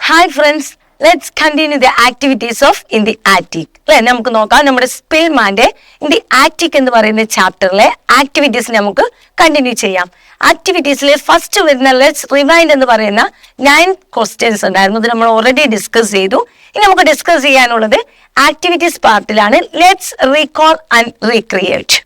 Hi friends, let's continue the activities of in the attic. അല്ലെ, നമുക്ക് നോക്കാം നമ്മുടെ സ്പിൽമാന്റെ ഇൻ ദി ആറ്റിക് എന്ന് പറയുന്ന ചാപ്റ്ററിലെ ആക്ടിവിറ്റീസ് നമുക്ക് കണ്ടിന്യൂ ചെയ്യാം. ആക്ടിവിറ്റീസിലെ ഫസ്റ്റ് വരുന്ന ലെറ്റ്സ് റിവൈൻഡ് എന്ന് പറയുന്ന 9 ക്വസ്റ്റ്യൻസ് ഉണ്ടായിരുന്നു. ഇത് നമ്മൾ ഓൾറെഡി ഡിസ്കസ് ചെയ്തു. ഇനി നമുക്ക് ഡിസ്കസ് ചെയ്യാനുള്ളത് ആക്ടിവിറ്റീസ് പാർട്ടിലാണ്. Let's recall and recreate.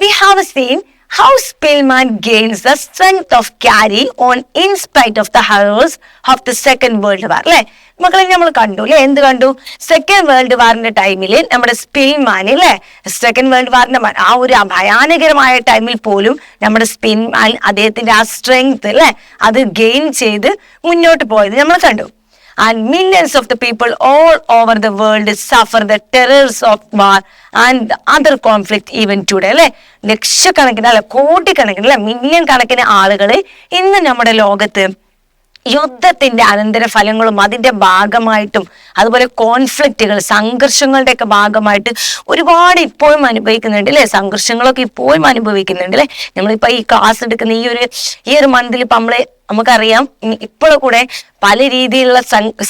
We have seen how Spillman gains the strength of carry on in spite of the horrors of the Second World War. അല്ലെ മക്കളെ, നമ്മൾ കണ്ടു അല്ലെ, എന്ത് കണ്ടു? സെക്കൻഡ് വേൾഡ് വാറിന്റെ ടൈമിൽ നമ്മുടെ സ്പിൽമാൻ അല്ലെ, സെക്കൻഡ് വേൾഡ് വാറിന്റെ ആ ഒരു ഭയാനകരമായ ടൈമിൽ പോലും നമ്മുടെ സ്പിൽമാൻ അദ്ദേഹത്തിന്റെ ആ സ്ട്രെങ്ത് അല്ലെ അത് ഗെയിൻ ചെയ്ത് മുന്നോട്ട് പോയത് നമ്മൾ കണ്ടു. And millions of the people all over the world suffer the terrors of war and other conflict even today. അല്ലെ, ലക്ഷക്കണക്കിന് അല്ലെ കോടിക്കണക്കിന് അല്ലെ മില്യൺ കണക്കിന് ആളുകൾ ഇന്ന് നമ്മുടെ ലോകത്ത് യുദ്ധത്തിന്റെ അനന്തരഫലങ്ങളും അതിന്റെ ഭാഗമായിട്ടും അതുപോലെ കോൺഫ്ലിക്റ്റുകൾ സംഘർഷങ്ങളുടെ ഒക്കെ ഭാഗമായിട്ട് ഒരുപാട് ഇപ്പോഴും അനുഭവിക്കുന്നുണ്ട് അല്ലെ. സംഘർഷങ്ങളൊക്കെ ഇപ്പോഴും അനുഭവിക്കുന്നുണ്ട് അല്ലെ. നമ്മളിപ്പോ ഈ ക്ലാസ് എടുക്കുന്ന ഈ ഒരു മന്തിൽ ഇപ്പൊ നമുക്കറിയാം ഇപ്പോഴും കൂടെ പല രീതിയിലുള്ള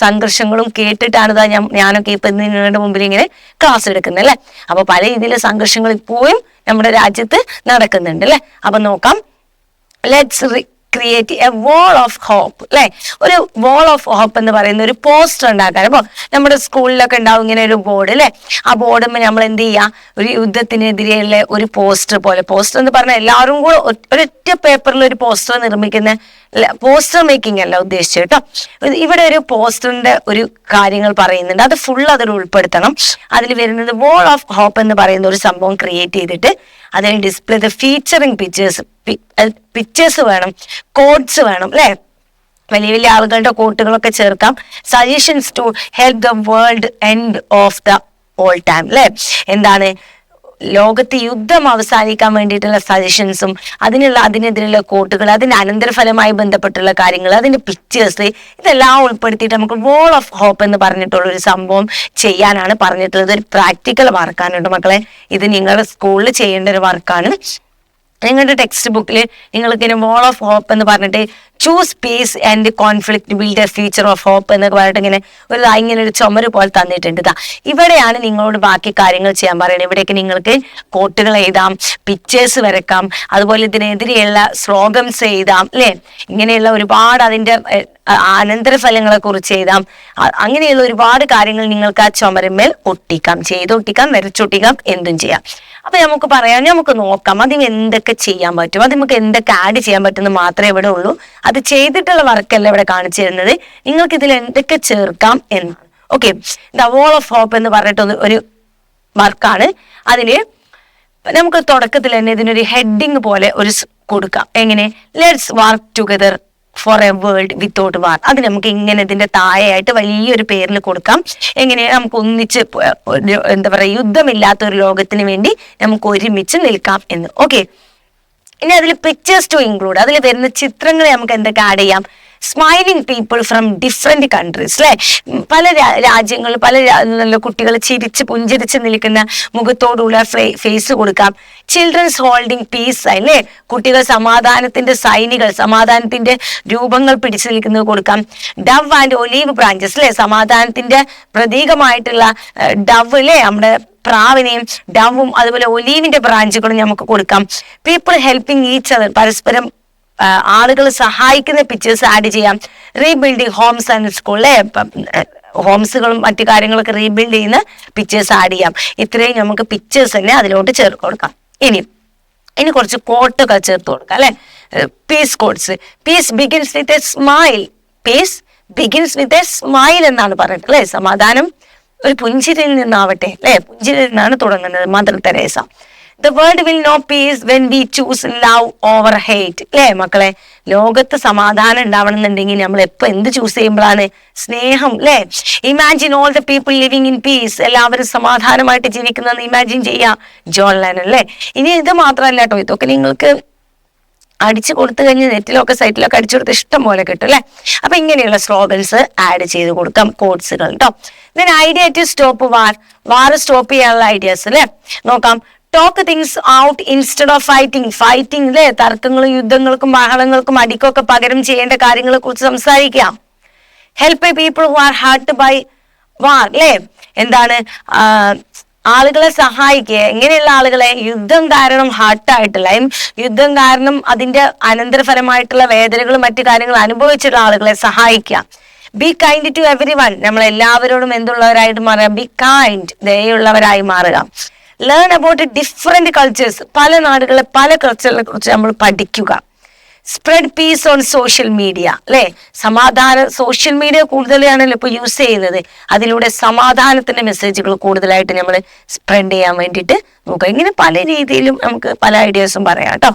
സംഘർഷങ്ങളും കേട്ടിട്ടാണ് ഞാനൊക്കെ ഇപ്പൊ നിങ്ങളുടെ മുമ്പിൽ ഇങ്ങനെ ക്ലാസ് എടുക്കുന്നത് അല്ലെ. അപ്പൊ പല രീതിയിലുള്ള സംഘർഷങ്ങൾ ഇപ്പോഴും നമ്മുടെ രാജ്യത്ത് നടക്കുന്നുണ്ട് അല്ലെ. അപ്പൊ നോക്കാം, let's create a wall of hope അല്ലെ. ഒരു വാൾ ഓഫ് ഹോപ്പ് എന്ന് പറയുന്ന ഒരു പോസ്റ്റർ ഉണ്ടാക്കാൻ. അപ്പൊ നമ്മുടെ സ്കൂളിലൊക്കെ ഉണ്ടാവും ഇങ്ങനെ ഒരു ബോർഡ് അല്ലെ. ആ ബോർഡുമ്പോൾ നമ്മൾ എന്ത് ചെയ്യാ, ഒരു യുദ്ധത്തിനെതിരെയുള്ള ഒരു പോസ്റ്റർ പോലെ, പോസ്റ്റർ എന്ന് പറഞ്ഞാൽ എല്ലാവരും കൂടെ ഒരൊറ്റ പേപ്പറിൽ ഒരു പോസ്റ്റർ നിർമ്മിക്കുന്ന പോസ്റ്റർ മേക്കിംഗ് അല്ല ഉദ്ദേശിച്ചു കേട്ടോ. ഇവിടെ ഒരു പോസ്റ്ററിന്റെ ഒരു കാര്യങ്ങൾ പറയുന്നുണ്ട്, അത് ഫുൾ അതിൽ ഉൾപ്പെടുത്തണം. അതിൽ വരുന്നത് വാൾ ഓഫ് ഹോപ്പ് എന്ന് പറയുന്ന ഒരു സംഭവം ക്രിയേറ്റ് ചെയ്തിട്ട് അതിന് ഡിസ്പ്ലേ ദ ഫീച്ചറിങ് പിക്ചേഴ്സ് വേണം, കോഡ്സ് വേണം അല്ലെ. വലിയ വലിയ ആളുകളുടെ കോട്ടുകളൊക്കെ ചേർക്കാം. Suggestions to help the world end of the all time അല്ലെ. എന്താണ്, ലോകത്ത് യുദ്ധം അവസാനിക്കാൻ വേണ്ടിയിട്ടുള്ള സജഷൻസും അതിനെതിരെയുള്ള കോട്ടുകൾ, അതിന്റെ അനന്തരഫലമായി ബന്ധപ്പെട്ടുള്ള കാര്യങ്ങൾ, അതിന്റെ പിക്ചേഴ്സ്, ഇതെല്ലാം ഉൾപ്പെടുത്തിയിട്ട് നമുക്ക് വാൾ ഓഫ് ഹോപ്പ് എന്ന് പറഞ്ഞിട്ടുള്ള ഒരു സംഭവം ചെയ്യാനാണ് പറഞ്ഞിട്ടുള്ളത്. ഒരു പ്രാക്ടിക്കൽ വർക്കാണ് മക്കളെ. ഇത് നിങ്ങളുടെ സ്കൂളിൽ ചെയ്യേണ്ട ഒരു വർക്കാണ്. നിങ്ങളുടെ ടെക്സ്റ്റ് ബുക്കിൽ നിങ്ങൾക്ക് ഇങ്ങനെ വാൾ ഓഫ് ഹോപ്പ് എന്ന് പറഞ്ഞിട്ട് choose peace and conflict build a future of hope എന്നൊക്കെ പറഞ്ഞിട്ട് ഇങ്ങനെ ഒരു ചുമര് പോലെ തന്നിട്ടുണ്ട്. ഇവിടെയാണ് നിങ്ങളോട് ബാക്കി കാര്യങ്ങൾ ചെയ്യാൻ പറയുന്നത്. ഇവിടേക്ക് നിങ്ങൾക്ക് കോട്ടുകൾ എഴുതാം, പിക്ചേഴ്സ് വരക്കാം, അതുപോലെ ഇതിനെതിരെയുള്ള സ്ലോഗൻസ് എഴുതാം അല്ലെ. ഇങ്ങനെയുള്ള ഒരുപാട് അതിന്റെ അനന്തരഫലങ്ങളെ കുറിച്ച് എഴുതാം. അങ്ങനെയുള്ള ഒരുപാട് കാര്യങ്ങൾ നിങ്ങൾക്ക് ആ ചുമരുമേൽ ഒട്ടിക്കാം, ചെയ്തൊട്ടിക്കാം, വരച്ചൊട്ടിക്കാം, എന്തും ചെയ്യാം. അപ്പൊ നമുക്ക് പറയാം, നമുക്ക് നോക്കാം അതിന് എന്തൊക്കെ ചെയ്യാൻ പറ്റും, അത് നമുക്ക് എന്തൊക്കെ ആഡ് ചെയ്യാൻ പറ്റുന്ന മാത്രമേ ഇവിടെ ഉള്ളൂ. അത് ചെയ്തിട്ടുള്ള വർക്കല്ല ഇവിടെ കാണിച്ചു തരുന്നത്, നിങ്ങൾക്ക് ഇതിൽ എന്തൊക്കെ ചേർക്കാം എന്നാണ്. Okay, the wall of hope എന്ന് പറഞ്ഞിട്ട് ഒരു വർക്കാണ്. അതില് നമുക്ക് തുടക്കത്തിൽ തന്നെ ഇതിനൊരു ഹെഡിങ് പോലെ ഒരു കൊടുക്കാം. എങ്ങനെ, let's work together for a world without war. അത് നമുക്ക് ഇങ്ങനെ ഇതിന്റെ താഴെയായിട്ട് വലിയൊരു പേരിൽ കൊടുക്കാം. എങ്ങനെ, നമുക്ക് ഒന്നിച്ച് എന്താ പറയാ, യുദ്ധമില്ലാത്ത ഒരു ലോകത്തിന് വേണ്ടി നമുക്ക് ഒരുമിച്ച് നിൽക്കാം എന്ന്. ഓക്കെ, ഇനി അതിൽ പിക്ചേഴ്സ് ടു ഇൻക്ലൂഡ്, അതിൽ വരുന്ന ചിത്രങ്ങളെ നമുക്ക് എന്തൊക്കെ ആഡ് ചെയ്യാം. Smiling people from different countries അല്ലെ. പല രാജ്യങ്ങളിൽ പല കുട്ടികൾ പുഞ്ചിരിച്ച് നിൽക്കുന്ന മുഖത്തോടുള്ള ഫേസ് കൊടുക്കാം. ചിൽഡ്രൻസ് ഹോൾഡിംഗ് പീസ് അല്ലേ, കുട്ടികൾ സമാധാനത്തിന്റെ സൈനികൾ, സമാധാനത്തിന്റെ രൂപങ്ങൾ പിടിച്ചു നിൽക്കുന്നത് കൊടുക്കാം. ഡവ് ആൻഡ് ഒലീവ് ബ്രാഞ്ചസ് അല്ലെ, സമാധാനത്തിന്റെ പ്രതീകമായിട്ടുള്ള ഡവ് അല്ലെ, നമ്മുടെ പ്രാവിനെയും ഡവും അതുപോലെ ഒലീവിന്റെ ബ്രാഞ്ചുകളും നമുക്ക് കൊടുക്കാം. പീപ്പിൾ ഹെൽപ്പിംഗ് ഈച്ച് അതർ, പരസ്പരം ആളുകൾ സഹായിക്കുന്ന പിക്ചേഴ്സ് ആഡ് ചെയ്യാം. റീബിൽഡിങ് ഹോംസ് ആൻഡ് സ്കൂളിലെ ഹോംസുകളും മറ്റു കാര്യങ്ങളൊക്കെ റീബിൽഡ് ചെയ്യുന്ന പിക്ചേഴ്സ് ആഡ് ചെയ്യാം. ഇത്രയും നമുക്ക് പിക്ചേഴ്സ് തന്നെ അതിലോട്ട് ചേർത്ത് കൊടുക്കാം. ഇനി കുറച്ച് കോട്ടുകൾ ചേർത്ത് കൊടുക്കാം അല്ലെ. Peace quotes. Peace begins with a smile. Peace begins with a smile എന്നാണ് പറഞ്ഞിട്ട് അല്ലെ. സമാധാനം ഒരു പുഞ്ചിരിയിൽ നിന്നാവട്ടെ അല്ലെ, പുഞ്ചിരിയിൽ നിന്നാണ് തുടങ്ങുന്നത്. Mother Teresa. The world will know peace when we choose love over hate. അല്ലേ മക്കളെ, ലോകത്ത് സമാധാനം ഉണ്ടാവണമെന്നുണ്ടെങ്കിൽ നമ്മൾ എപ്പോ എന്ത് ചൂസ് ചെയ്യുമ്പോഴാണ്? സ്നേഹം അല്ലെ. Imagine all the people living in peace, എല്ലാവരും സമാധാനമായിട്ട് ജീവിക്കുന്നതെന്ന് ഇമാജിൻ ചെയ്യാം. ജോൺ ലെനൻ അല്ലെ. ഇനി ഇത് മാത്രമല്ല കേട്ടോ, ഇതൊക്കെ നിങ്ങൾക്ക് അടിച്ചു കൊടുത്തു കഴിഞ്ഞ് നെറ്റിലൊക്കെ സൈറ്റിലൊക്കെ അടിച്ചു കൊടുത്ത് ഇഷ്ടം പോലെ കിട്ടും അല്ലെ. അപ്പൊ ഇങ്ങനെയുള്ള സ്ലോഗൻസ് ആഡ് ചെയ്ത് കൊടുക്കാം, കോട്സുകൾ കേട്ടോ. Then idea to stop war stop ചെയ്യാനുള്ള ഐഡിയാസ് അല്ലെ നോക്കാം. Talk things out instead of fighting അല്ലെ. തർക്കങ്ങളും യുദ്ധങ്ങൾക്കും ബഹളങ്ങൾക്കും അടിക്കൊക്കെ പകരം ചെയ്യേണ്ട കാര്യങ്ങളെ കുറിച്ച് സംസാരിക്കാം. Help people who are hurt by war, അല്ലെ? എന്താണ് ആളുകളെ സഹായിക്കുക. എങ്ങനെയുള്ള ആളുകളെ? യുദ്ധം കാരണം ഹർട്ടായിട്ടുള്ള, യുദ്ധം കാരണം അതിന്റെ അനന്തരഫലമായിട്ടുള്ള വേദനകളും മറ്റു കാര്യങ്ങളും അനുഭവിച്ചിട്ടുള്ള ആളുകളെ സഹായിക്കുക. Be kind to everyone, നമ്മൾ എല്ലാവരോടും എന്തുള്ളവരായിട്ട് മാറുക? ബി കൈൻഡ്, ദയുള്ളവരായി മാറുക. ലേൺ അബൌട്ട് ഡിഫറെന്റ് കൾച്ചേഴ്സ്, പല നാടുകളെ പല കൾച്ചറിനെ കുറിച്ച് നമ്മൾ പഠിക്കുക. Spread peace on social media, അല്ലെ? സമാധാനം, സോഷ്യൽ മീഡിയ കൂടുതലാണല്ലോ ഇപ്പൊ യൂസ് ചെയ്യുന്നത്. അതിലൂടെ സമാധാനത്തിന്റെ മെസ്സേജുകൾ കൂടുതലായിട്ട് നമ്മൾ സ്പ്രെഡ് ചെയ്യാൻ വേണ്ടിയിട്ട് നോക്കുക. ഇങ്ങനെ പല രീതിയിലും നമുക്ക് പല ഐഡിയാസും പറയാം കേട്ടോ.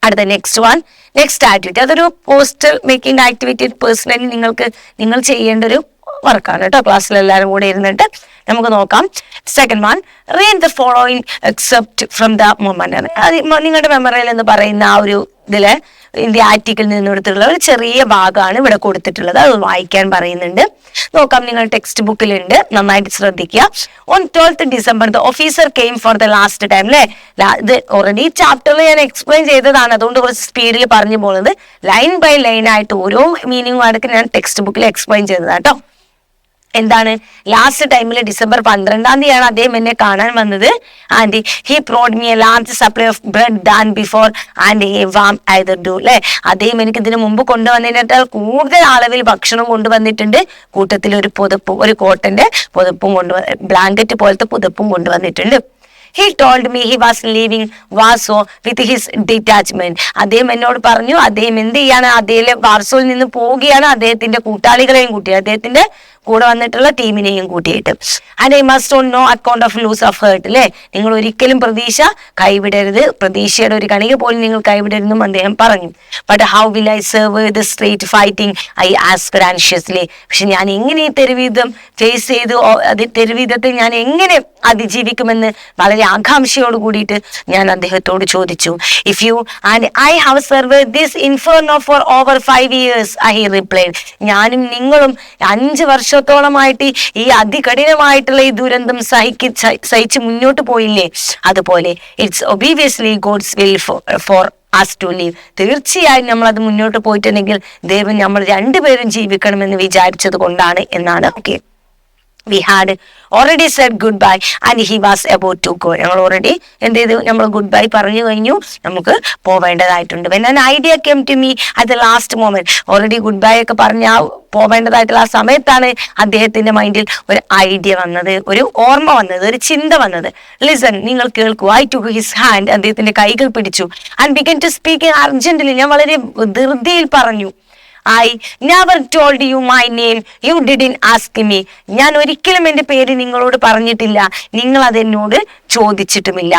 അടുത്ത നെക്സ്റ്റ് ആക്ടിവിറ്റി, അതൊരു പോസ്റ്റർ മേക്കിംഗ് ആക്ടിവിറ്റി. പേഴ്സണലി നിങ്ങൾ ചെയ്യേണ്ട ഒരു വർക്കാണ് കേട്ടോ. ക്ലാസ്സിൽ എല്ലാവരും കൂടെ ഇരുന്നിട്ട് നമുക്ക് നോക്കാം. Second one, read the following except from the moment. അത് നിങ്ങളുടെ മെമ്മറിയിൽ എന്ന് പറയുന്ന ആ ഒരു ഇതില് ഇന്ത്യ ആർട്ടിക്കിൽ നിന്ന് എടുത്തിട്ടുള്ള ഒരു ചെറിയ ഭാഗമാണ് ഇവിടെ കൊടുത്തിട്ടുള്ളത്. അത് വായിക്കാൻ പറയുന്നുണ്ട്. നോക്കാം, നിങ്ങൾ ടെക്സ്റ്റ് ബുക്കിലുണ്ട്, നന്നായിട്ട് ശ്രദ്ധിക്കുക. On 12th December the officer came for the last time, അല്ലെ? ഇത് ഓൾറെഡി ചാപ്റ്ററിൽ ഞാൻ എക്സ്പ്ലെയിൻ ചെയ്തതാണ്, അതുകൊണ്ട് കുറച്ച് സ്പീഡിൽ പറഞ്ഞു പോകുന്നത്. ലൈൻ ബൈ ലൈൻ ആയിട്ട് ഓരോ മീനിങ്ങും അടക്കം ഞാൻ ടെക്സ്റ്റ് ബുക്കിൽ എക്സ്പ്ലെയിൻ ചെയ്തതാട്ടോ. എന്താണ് ലാസ്റ്റ് ടൈമിൽ December 12 അദ്ദേഹം എന്നെ കാണാൻ വന്നത്. And he brought me a large supply of bread than before and a warm eiderdown, അല്ലെ? അദ്ദേഹം എനിക്ക് ഇതിനു മുമ്പ് കൊണ്ടുവന്നതിനേക്കാൾ കൂടുതൽ അളവിൽ ഭക്ഷണം കൊണ്ടുവന്നിട്ടുണ്ട്. കൂട്ടത്തിൽ ഒരു പുതപ്പും, ഒരു കോട്ടന്റെ പുതപ്പും ബ്ലാങ്കറ്റ് പോലത്തെ പുതപ്പും കൊണ്ടുവന്നിട്ടുണ്ട്. He told me he was leaving Warsaw with his detachment. അദ്ദേഹം എന്നോട് പറഞ്ഞു അദ്ദേഹം എന്ത് ചെയ്യാണ്? അദ്ദേഹം വാർസോയിൽ നിന്ന് പോവുകയാണ്, അദ്ദേഹത്തിന്റെ കൂട്ടാളികളെയും കൂട്ടി, അദ്ദേഹത്തിന്റെ കൂടെ വന്നിട്ടുള്ള ടീമിനെയും കൂട്ടിയിട്ട്. And I must on no account of lose of heart, അല്ലെ? നിങ്ങൾ ഒരിക്കലും പ്രതീക്ഷ കൈവിടരുത്, പ്രതീക്ഷയുടെ ഒരു കണിക പോലും നിങ്ങൾ കൈവിടരുതെന്നും അദ്ദേഹം പറഞ്ഞു. But how will I serve the street fighting, I asked ആൻഷ്യസ്ലി. പക്ഷെ ഞാൻ എങ്ങനെ ഈ തെരുവീതം ഫേസ് ചെയ്തു, തെരുവീതത്തെ ഞാൻ എങ്ങനെ അതിജീവിക്കുമെന്ന് വളരെ ആകാംക്ഷയോട് കൂടിയിട്ട് ഞാൻ അദ്ദേഹത്തോട് ചോദിച്ചു. If you and I have serve this inferno for over 5 years, I replied. ഞാനും നിങ്ങളും 5 വർഷത്തോളമായിട്ട് ഈ അതികഠിനമായിട്ടുള്ള ഈ ദുരന്തം സഹിച്ച് മുന്നോട്ട് പോയില്ലേ? അതുപോലെ it's obviously God's will for us to live. തീർച്ചയായും നമ്മൾ അത് മുന്നോട്ട് പോയിട്ടുണ്ടെങ്കിൽ ദൈവം നമ്മൾ രണ്ടുപേരും ജീവിക്കണമെന്ന് വിചാരിച്ചത് കൊണ്ടാണ് എന്നാണ്. Okay, we had already said goodbye and he was about to go. ഞങ്ങൾ ഓൾറെഡി എന്ത് ചെയ്തു? നമ്മൾ ഗുഡ് ബൈ പറഞ്ഞു കഴിഞ്ഞു, നമുക്ക് പോവേണ്ടതായിട്ടുണ്ട്. when an idea came to me at the last moment, already good bye ഒക്കെ പറഞ്ഞ പോവേണ്ടതായിട്ടുള്ള ആ സമയത്താണ് അദ്ദേഹത്തിന്റെ മൈൻഡിൽ ഒരു ഐഡിയ വന്നത്, ഒരു ഓർമ്മ വന്നത്, ഒരു ചിന്ത വന്നത്. ലിസൺ, നിങ്ങൾ കേൾക്കൂ. I took his hand, അദ്ദേഹത്തിന്റെ കൈകൾ പിടിച്ചു. and began to speak urgently, ഞാൻ വളരെ ധൃതിയിൽ പറഞ്ഞു. I never told you my name, you didn't ask me. ഞാൻ ഒരിക്കലും എൻ്റെ പേര് നിങ്ങളോട് പറഞ്ഞിട്ടില്ല, നിങ്ങൾ അതെന്നോട് ചോദിച്ചിട്ടുമില്ല.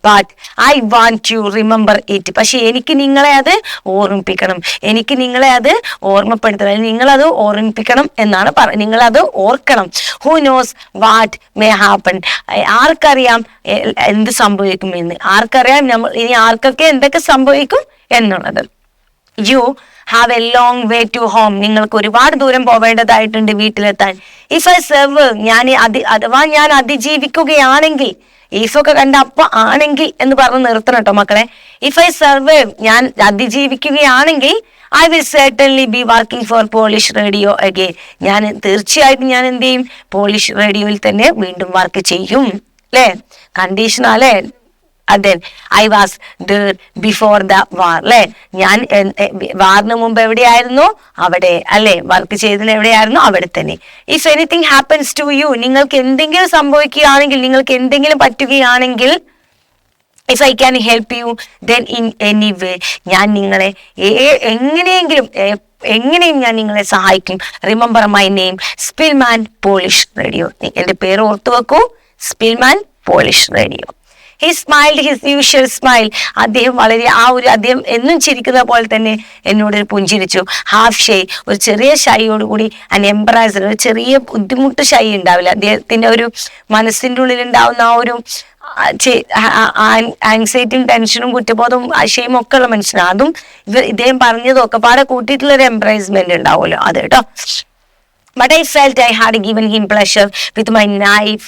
But I want you remember it. പക്ഷെ എനിക്ക് നിങ്ങളെ അത് ഓർമ്മിപ്പിക്കണം, എനിക്ക് നിങ്ങളെ അത് ഓർമ്മപ്പെടുത്തണം, നിങ്ങളത് ഓർമ്മിപ്പിക്കണം എന്നാണ് നിങ്ങളത് ഓർക്കണം. Who knows what may happen? ആർക്കറിയാം എന്ത് സംഭവിക്കുമെന്ന്, ആർക്കറിയാം ഇനി ആർക്കൊക്കെ എന്തൊക്കെ സംഭവിക്കും എന്നുള്ളത്. You have a long way to home. നിങ്ങൾക്ക് ഒരുപാട് ദൂരം പോവേണ്ടതായിട്ടുണ്ട് വീട്ടിലെത്താൻ. ഇഫ് ഐ സർവ്, അഥവാ ഞാൻ അതിജീവിക്കുകയാണെങ്കിൽ, ഈഫൊക്കെ കണ്ട അപ്പൊ ആണെങ്കിൽ എന്ന് പറഞ്ഞ് നിർത്തണം കേട്ടോ മക്കളെ. ഇഫ് ഐ സർവ്, ഞാൻ അതിജീവിക്കുകയാണെങ്കിൽ, I will certainly be working for Polish radio again. ഞാൻ തീർച്ചയായിട്ടും ഞാൻ എന്ത് ചെയ്യും? പോളിഷ് റേഡിയോയിൽ തന്നെ വീണ്ടും വർക്ക് ചെയ്യും, അല്ലെ? കണ്ടീഷൻ അല്ലെ? അതെ, I was before the war, അല്ലെ? ഞാൻ വാറിന് മുമ്പ് എവിടെയായിരുന്നു? അവിടെ, അല്ലെ? വർക്ക് ചെയ്തത് എവിടെയായിരുന്നു? അവിടെ തന്നെ. If anything happens to you, നിങ്ങൾക്ക് എന്തെങ്കിലും സംഭവിക്കുകയാണെങ്കിൽ, നിങ്ങൾക്ക് എന്തെങ്കിലും പറ്റുകയാണെങ്കിൽ, if I can help you then in any way, ഞാൻ നിങ്ങളെ എങ്ങനെയും ഞാൻ നിങ്ങളെ സഹായിക്കും. Remember my name, Szpilman Polish Radio. എന്റെ പേര് ഓർത്തു വെക്കൂ, Szpilman Polish Radio. He smiled his usual smile. അദ്ദേഹം അദ്ദേഹം എന്നും ചിരിക്കുന്ന പോലെ തന്നെ എന്നോട് പുഞ്ചിരിച്ചു. ഹാഫ് ഷൈ, ഒരു ചെറിയ ഷൈയോടുകൂടി, എംബ്രാസർ, ഒരു ചെറിയ ബുദ്ധിമുട്ട് ഷൈ ഉണ്ടാവില്ല. അദ്ദേഹത്തിന്റെ ഒരു മനസ്സിന്റെ ഉള്ളിൽ ഉണ്ടാവുന്ന ആ ഒരു ആൻസൈറ്റിയും ടെൻഷനും കുറ്റബോധവും അശയും ഒക്കെ ഉള്ള മനുഷ്യനാണ്. അതും ഇദ്ദേഹം പറഞ്ഞതും ഒക്കെ പാടെ കൂട്ടിയിട്ടുള്ള ഒരു എംബ്രൈസ്മെന്റ് ഉണ്ടാവുമല്ലോ, അത് കേട്ടോ. But I felt I had given him pleasure with my naive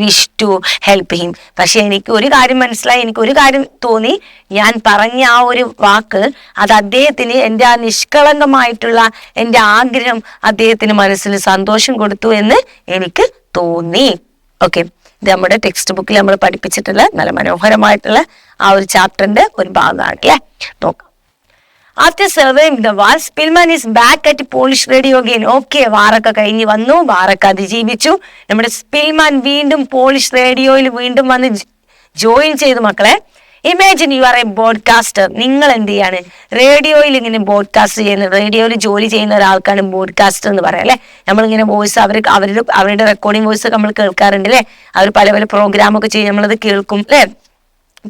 wish to help him. പക്ഷെ എനിക്ക് ഒരു കാര്യം മനസ്സിലായി, എനിക്ക് ഒരു കാര്യം തോന്നി, ഞാൻ പറഞ്ഞ ആ ഒരു വാക്ക് അത് അദ്ദേഹത്തിന്, എൻ്റെ ആ നിഷ്കളങ്കമായിട്ടുള്ള എൻ്റെ ആഗ്രഹം അദ്ദേഹത്തിന് മനസ്സിൽ സന്തോഷം കൊടുത്തു എന്ന് എനിക്ക് തോന്നി. ഓക്കെ, ഇത് നമ്മുടെ ടെക്സ്റ്റ് ബുക്കിൽ നമ്മൾ പഠിപ്പിച്ചിട്ടുള്ള നല്ല മനോഹരമായിട്ടുള്ള ആ ഒരു ചാപ്റ്ററിന്റെ ഒരു ഭാഗമാണ്. അല്ലേ, നോക്കാം. After surveying the war, Spillman is back at Polish radio again. Okay, വാറൊക്കെ കഴിഞ്ഞ് വന്നു, വാറൊക്കെ അതിജീവിച്ചു. നമ്മുടെ സ്പിൽമാൻ വീണ്ടും പോളിഷ് റേഡിയോയിൽ വീണ്ടും വന്ന് ജോയിൻ ചെയ്തു. മക്കളെ, ഇമാജിൻ യു ആർ എ ബോഡ്കാസ്റ്റർ. നിങ്ങൾ എന്ത് ചെയ്യാണ്? റേഡിയോയിൽ ഇങ്ങനെ ബോഡ്കാസ്റ്റ് ചെയ്യുന്ന, റേഡിയോയിൽ ജോലി ചെയ്യുന്ന ഒരാൾക്കാണ് ബോഡ്കാസ്റ്റർ എന്ന് പറയാം. അല്ലെ, നമ്മളിങ്ങനെ വോയിസ് അവരുടെ റെക്കോർഡിംഗ് വോയിസ് നമ്മൾ കേൾക്കാറുണ്ട്. അല്ലെ, അവർ പല പല പ്രോഗ്രാമൊക്കെ ചെയ്യും, നമ്മളത് കേൾക്കും. അല്ലെ,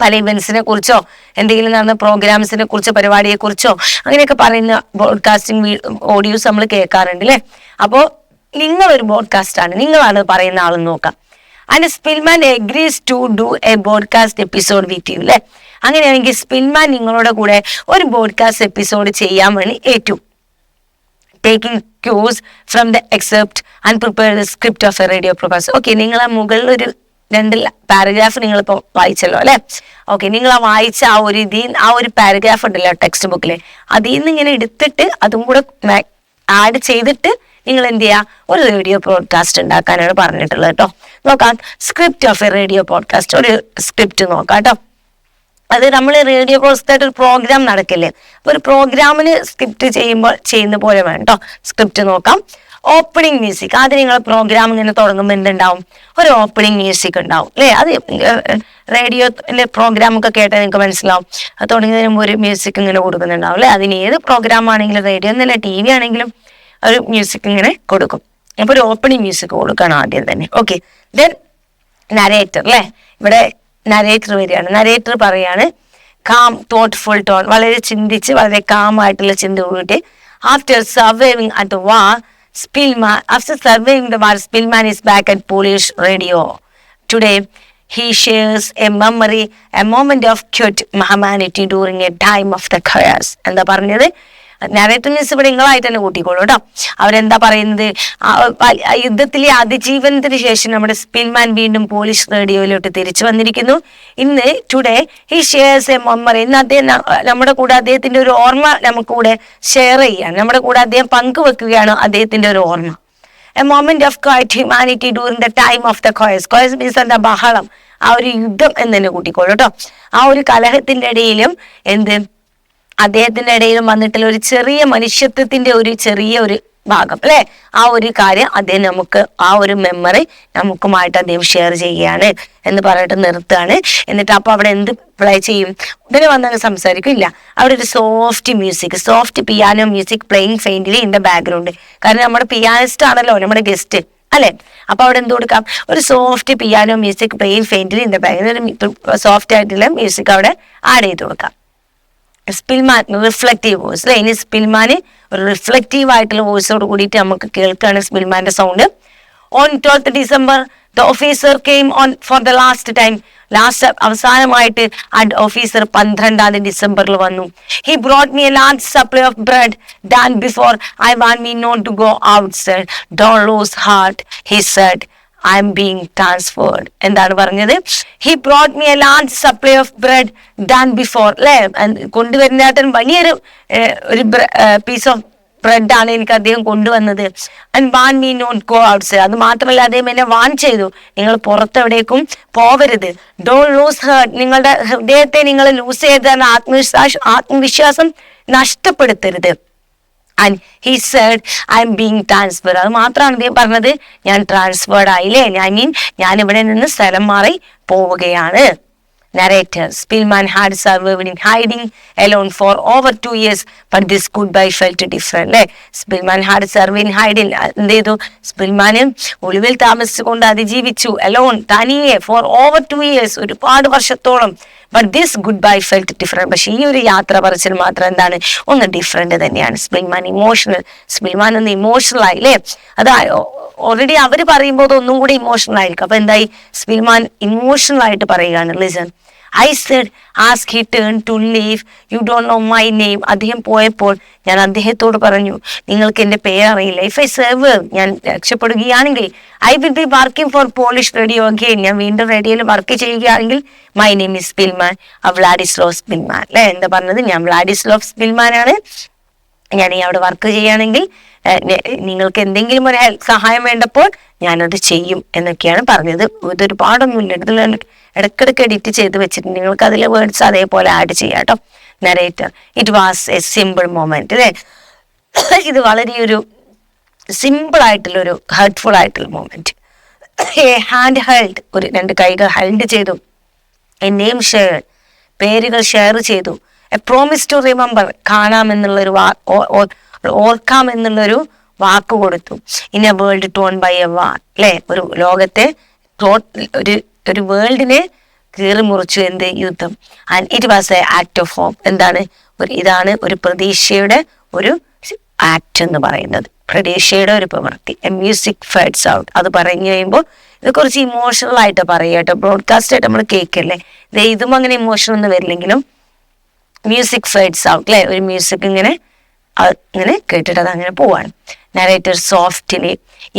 പല ഇവന്റ്സിനെ കുറിച്ചോ എന്തെങ്കിലും നടന്ന പ്രോഗ്രാംസിനെ കുറിച്ചോ പരിപാടിയെ കുറിച്ചോ അങ്ങനെയൊക്കെ പറയുന്ന ബോഡ്കാസ്റ്റിംഗ് ഓഡിയോസ് നമ്മൾ കേൾക്കാറുണ്ട്. അല്ലെ, അപ്പോ നിങ്ങളൊരു ബോഡ്കാസ്റ്റ് ആണ്, നിങ്ങളാണ് പറയുന്ന ആളെന്ന് നോക്കാം. And Szpilman agrees to do a podcast episode with you. അല്ലെ, അങ്ങനെയാണെങ്കിൽ സ്പിൽമാൻ നിങ്ങളുടെ കൂടെ ഒരു ബോഡ്കാസ്റ്റ് എപ്പിസോഡ് ചെയ്യാൻ വേണ്ടി ഏറ്റു. Taking cues from the except and prepare the script of a radio professor. Okay, നിങ്ങൾ ആ മുകളിൽ ഒരു 2 പാരഗ്രാഫ് നിങ്ങളിപ്പോൾ വായിച്ചല്ലോ. അല്ലെ, ഓക്കെ, നിങ്ങൾ ആ വായിച്ച ആ ഒരു പാരഗ്രാഫ് ഉണ്ടല്ലോ ടെക്സ്റ്റ് ബുക്കില്, അതിൽ നിന്ന് ഇങ്ങനെ എടുത്തിട്ട് അതും കൂടെ ആഡ് ചെയ്തിട്ട് നിങ്ങൾ എന്ത് ചെയ്യുക, ഒരു റേഡിയോ പോഡ്കാസ്റ്റ് ഉണ്ടാക്കാനാണ് പറഞ്ഞിട്ടുള്ളത് കേട്ടോ. നോക്കാം, script of a radio podcast, ഒരു സ്ക്രിപ്റ്റ് നോക്കാം കേട്ടോ. അത് നമ്മൾ റേഡിയോ പോഡ്കാസ്റ്റ് ഒരു പ്രോഗ്രാം നടക്കില്ലേ, അപ്പൊ ഒരു പ്രോഗ്രാമിന് സ്ക്രിപ്റ്റ് ചെയ്യുന്ന പോലെ വേണം കേട്ടോ. സ്ക്രിപ്റ്റ് നോക്കാം. ഓപ്പണിംഗ് മ്യൂസിക്, ആദ്യം നിങ്ങൾ പ്രോഗ്രാം ഇങ്ങനെ തുടങ്ങുമ്പോൾ എന്തുണ്ടാവും, ഒരു ഓപ്പണിംഗ് മ്യൂസിക് ഉണ്ടാവും. അല്ലേ, അത് റേഡിയോയിലെ പ്രോഗ്രാം ഒക്കെ കേട്ടാൽ നിങ്ങൾക്ക് മനസ്സിലാവും. അത് തുടങ്ങിയതിന് മുമ്പ് ഒരു മ്യൂസിക് ഇങ്ങനെ കൊടുക്കുന്നുണ്ടാവും. അല്ലെ, അതിന് ഏത് പ്രോഗ്രാം ആണെങ്കിലും, റേഡിയോ എന്നല്ല TV ആണെങ്കിലും ഒരു മ്യൂസിക് ഇങ്ങനെ കൊടുക്കും. അപ്പൊ ഒരു ഓപ്പണിംഗ് മ്യൂസിക് കൊടുക്കണം ആദ്യം തന്നെ. Okay, then narrator. അല്ലെ, ഇവിടെ നരേറ്റർ വരികയാണ്. നരേറ്റർ പറയാണ് കാം തോട്ട്ഫുൾ ടോൺ, വളരെ ചിന്തിച്ച് വളരെ കാം ആയിട്ടുള്ള ചിന്ത കൂടിയിട്ട് after surviving at the war after surveying the war, Spillman is back at Polish radio. Today, he shares a memory, a moment of cute humanity during a time of the chaos. എന്താ പറഞ്ഞത്? Narrator means ഇവിടെ നിങ്ങളായിട്ട് തന്നെ കൂട്ടിക്കോളൂ കേട്ടോ. അവരെന്താ പറയുന്നത്, യുദ്ധത്തിലെ അതിജീവനത്തിന് ശേഷം നമ്മുടെ സ്പിൽമാൻ വീണ്ടും പോളിഷ് റേഡിയോയിലോട്ട് തിരിച്ചു വന്നിരിക്കുന്നു. ഇന്ന് today he shares A memory. ഇന്ന് അദ്ദേഹം നമ്മുടെ കൂടെ അദ്ദേഹത്തിന്റെ ഒരു ഓർമ്മ നമുക്ക് കൂടെ ഷെയർ ചെയ്യാണ്, നമ്മുടെ കൂടെ അദ്ദേഹം പങ്കുവെക്കുകയാണ് അദ്ദേഹത്തിന്റെ ഒരു ഓർമ്മ. A moment of quiet humanity during the time of the chaos. Chaos means എന്താ, ബഹളം, ആ ഒരു യുദ്ധം എന്ന് തന്നെ കൂട്ടിക്കോളൂ കേട്ടോ. ആ ഒരു കലഹത്തിന്റെ ഇടയിലും അദ്ദേഹത്തിന്റെ ഇടയിലും വന്നിട്ടുള്ള ഒരു ചെറിയ മനുഷ്യത്വത്തിന്റെ ഒരു ഭാഗം. അല്ലെ, ആ ഒരു കാര്യം അദ്ദേഹം നമുക്ക്, ആ ഒരു മെമ്മറി നമുക്കുമായിട്ട് അദ്ദേഹം ഷെയർ ചെയ്യുകയാണ് എന്ന് പറഞ്ഞിട്ട് നിർത്തുകയാണ്. എന്നിട്ട് അപ്പൊ അവിടെ എന്ത് പ്ലേ ചെയ്യും, ഉടനെ വന്നങ്ങ് സംസാരിക്കില്ല. അവിടെ ഒരു soft piano music playing faintly in the background. കാരണം നമ്മുടെ പിയാനിസ്റ്റ് ആണല്ലോ നമ്മുടെ ഗസ്റ്റ്. അല്ലെ, അപ്പൊ അവിടെ എന്ത് കൊടുക്കാം, ഒരു soft piano music playing faintly in the background, soft ആയിട്ടുള്ള മ്യൂസിക് അവിടെ ആഡ് ചെയ്ത് കൊടുക്കാം. Szpilman reflective voice. അല്ലെ, ഇനി സ്പിൽമാന് ഒരു റിഫ്ലക്റ്റീവ് ആയിട്ടുള്ള വോയിസോട് കൂടിയിട്ട് നമുക്ക് കേൾക്കുകയാണ് സ്പിൽമാന്റെ sound. On 12th December the officer came on for the last time. അവസാനമായിട്ട് ആ ഓഫീസർ 12th December വന്നു. He brought me a large supply of bread than before. I want me not to go outside. Don't lose heart, he said. I am being transferred. എന്താണ് പറഞ്ഞത്? He brought me a large supply of bread than before. അല്ലെ, കൊണ്ടുവരുന്നതായിട്ട് വലിയൊരു piece of bread ആണ് എനിക്ക് അദ്ദേഹം കൊണ്ടുവന്നത്. And warn me not go outside. അത് മാത്രമല്ല അദ്ദേഹം എന്നെ വാൺ ചെയ്തു, നിങ്ങൾ പുറത്തെവിടേക്കും പോവരുത്. ഡോണ്ട് ലൂസ് ഹേർട്ട്, നിങ്ങളുടെ ഹൃദയത്തെ നിങ്ങൾ ലൂസ് ചെയ്താണ്, ആത്മവിശ്വാസം നഷ്ടപ്പെടുത്തരുത്. And he said, I am being transferred. അത് മാത്രമാണ് അദ്ദേഹം പറഞ്ഞത്, ഞാൻ ട്രാൻസ്ഫേർഡ് ആയില്ലേ, ഞാൻ ഇവിടെ നിന്ന് സ്ഥലം മാറി പോവുകയാണ്. Narrator, Spillman had survived in hiding alone for over 2 years, but this goodbye felt different. അല്ലെ, Spillman had survived in hiding. എന്ത് ചെയ്തു? സ്പിൽമാന് ഒളിവിൽ താമസിച്ചുകൊണ്ട് അതിജീവിച്ചു, alone, തനിയെ, for over 2 years, ഒരുപാട് വർഷത്തോളം. But this goodbye felt different. പക്ഷെ ഈ ഒരു യാത്ര പറച്ചിൽ മാത്രം എന്താണ്, ഒന്ന് ഡിഫറെന്റ് തന്നെയാണ്. സ്പിൽമാൻ ഒന്ന് ഇമോഷണൽ ആയി. അല്ലേ, അത് ഓൾറെഡി അവര് പറയുമ്പോൾ ഒന്നും കൂടി ഇമോഷണൽ ആയിരിക്കും. അപ്പൊ എന്തായി, സ്പിൽമാൻ ഇമോഷണൽ ആയിട്ട് പറയുകയാണ്. Listen, I said ask he turn to leave, you don't know my name. അദ്ദേഹം പോയപ്പോൾ ഞാൻ അദ്ദേഹത്തോട് പറഞ്ഞു, നിങ്ങൾക്ക് എന്റെ പേരറിയില്ല. ഇഫ് ഐ സർവ്, ഞാൻ രക്ഷപ്പെടുകയാണെങ്കിൽ, I will be working for Polish radio again, ഞാൻ വീണ്ടും റേഡിയോയിൽ വർക്ക് ചെയ്യുകയാണെങ്കിൽ, my name is Szpilman, Wladyslaw Szpilman. അല്ലെ, എന്താ പറഞ്ഞത്? ഞാൻ വ്ളാഡിസ്ലോവ് സ്പിൽമാൻ ആണ്. ഞാൻ ഈ അവിടെ വർക്ക് ചെയ്യുകയാണെങ്കിൽ നിങ്ങൾക്ക് എന്തെങ്കിലും ഒരു സഹായം വേണ്ടപ്പോൾ ഞാനത് ചെയ്യും എന്നൊക്കെയാണ് പറഞ്ഞത്. ഇതൊരുപാടൊന്നുമില്ല, ഇടയ്ക്കിടയ്ക്ക് എഡിറ്റ് ചെയ്ത് വെച്ചിട്ടുണ്ട്. നിങ്ങൾക്ക് അതിലെ വേർഡ്സ് അതേപോലെ ആഡ് ചെയ്യാം കേട്ടോ. Narrator, it was A simple moment. അല്ലേ, ഇത് വളരെ ഒരു സിമ്പിൾ ആയിട്ടുള്ള ഒരു ഹേർട്ട്ഫുൾ ആയിട്ടുള്ള മൊമെന്റ്. ഹാൻഡ് ഹെൽഡ്, ഒരു 2 കൈകൾ ഹെൽഡ് ചെയ്തു. എ നെയിം ഷെയർ, പേരുകൾ ഷെയർ ചെയ്തു. എ പ്രോമിസ് ടു റിമെമ്പർ, കാണാമെന്നുള്ളൊരു ഓർക്കാമെന്നുള്ളൊരു വാക്ക് കൊടുത്തു. In a world torn by a war, അല്ലെ, ഒരു ലോകത്തെ ഒരു വേൾഡിനെ കീറി മുറിച്ചു എന്ത്? യുദ്ധം. And it was a act of hope, എന്താണ്? ഇതാണ് ഒരു പ്രതീക്ഷയുടെ ഒരു ആക്ട് എന്ന് പറയുന്നത്, പ്രതീക്ഷയുടെ ഒരു പ്രവൃത്തി. എ മ്യൂസിക് ഫെഡ്സ് ഔട്ട്, അത് പറഞ്ഞു കഴിയുമ്പോൾ ഇത് കുറച്ച് ഇമോഷണൽ ആയിട്ട് പറയുക കേട്ടോ. ബ്രോഡ്കാസ്റ്റ് ആയിട്ട് നമ്മൾ കേൾക്കല്ലേ, ഇതും അങ്ങനെ ഇമോഷണൽ ഒന്നും വരില്ലെങ്കിലും മ്യൂസിക് ഫെഡ്സ് ഔട്ട്, അല്ലെ, ഒരു മ്യൂസിക് ഇങ്ങനെ കേട്ടിട്ട് അത് അങ്ങനെ പോവാണ്. Narrator softly,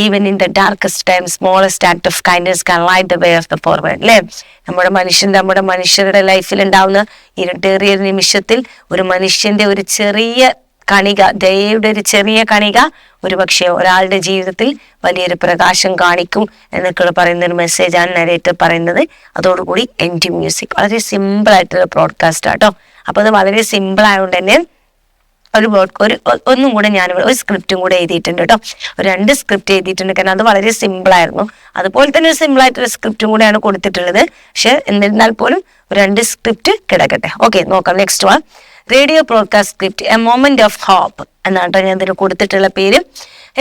even in the darkest time smallest act of kindness can light the way of the forward. അല്ലെ, നമ്മുടെ മനുഷ്യരുടെ ലൈഫിൽ ഉണ്ടാവുന്ന ഇരുട്ടേറിയ നിമിഷത്തിൽ ഒരു മനുഷ്യന്റെ ഒരു ചെറിയ കണിക, ദയയുടെ ഒരു ചെറിയ കണിക ഒരു പക്ഷേ ഒരാളുടെ ജീവിതത്തിൽ വലിയൊരു പ്രകാശം കാണിക്കും എന്നൊക്കെ പറയുന്ന ഒരു മെസ്സേജാണ് നരേറ്റർ പറയുന്നത്. അതോടുകൂടി എൻഡ് മ്യൂസിക്. വളരെ സിമ്പിൾ ആയിട്ടുള്ള ബ്രോഡ്കാസ്റ്റ് ആട്ടോ. അപ്പൊ അത് വളരെ സിമ്പിൾ ആയതുകൊണ്ട് തന്നെ ഒന്നും കൂടെ ഞാനിവിടെ ഒരു സ്ക്രിപ്റ്റും കൂടെ എഴുതിയിട്ടുണ്ട് കേട്ടോ. 2 സ്ക്രിപ്റ്റ് എഴുതിയിട്ടുണ്ട്, കാരണം അത് വളരെ സിമ്പിൾ ആയിരുന്നു. അതുപോലെ തന്നെ ഒരു സിമ്പിൾ ആയിട്ടുള്ള സ്ക്രിപ്റ്റും കൂടെയാണ് കൊടുത്തിട്ടുള്ളത്. പക്ഷെ എന്നിരുന്നാൽ പോലും 2 സ്ക്രിപ്റ്റ് കിടക്കട്ടെ. ഓക്കെ, നോക്കാം. Next one, radio broadcast script a moment of hope എന്നാട്ടോ ഞാൻ ഇതിന് കൊടുത്തിട്ടുള്ള പേര്.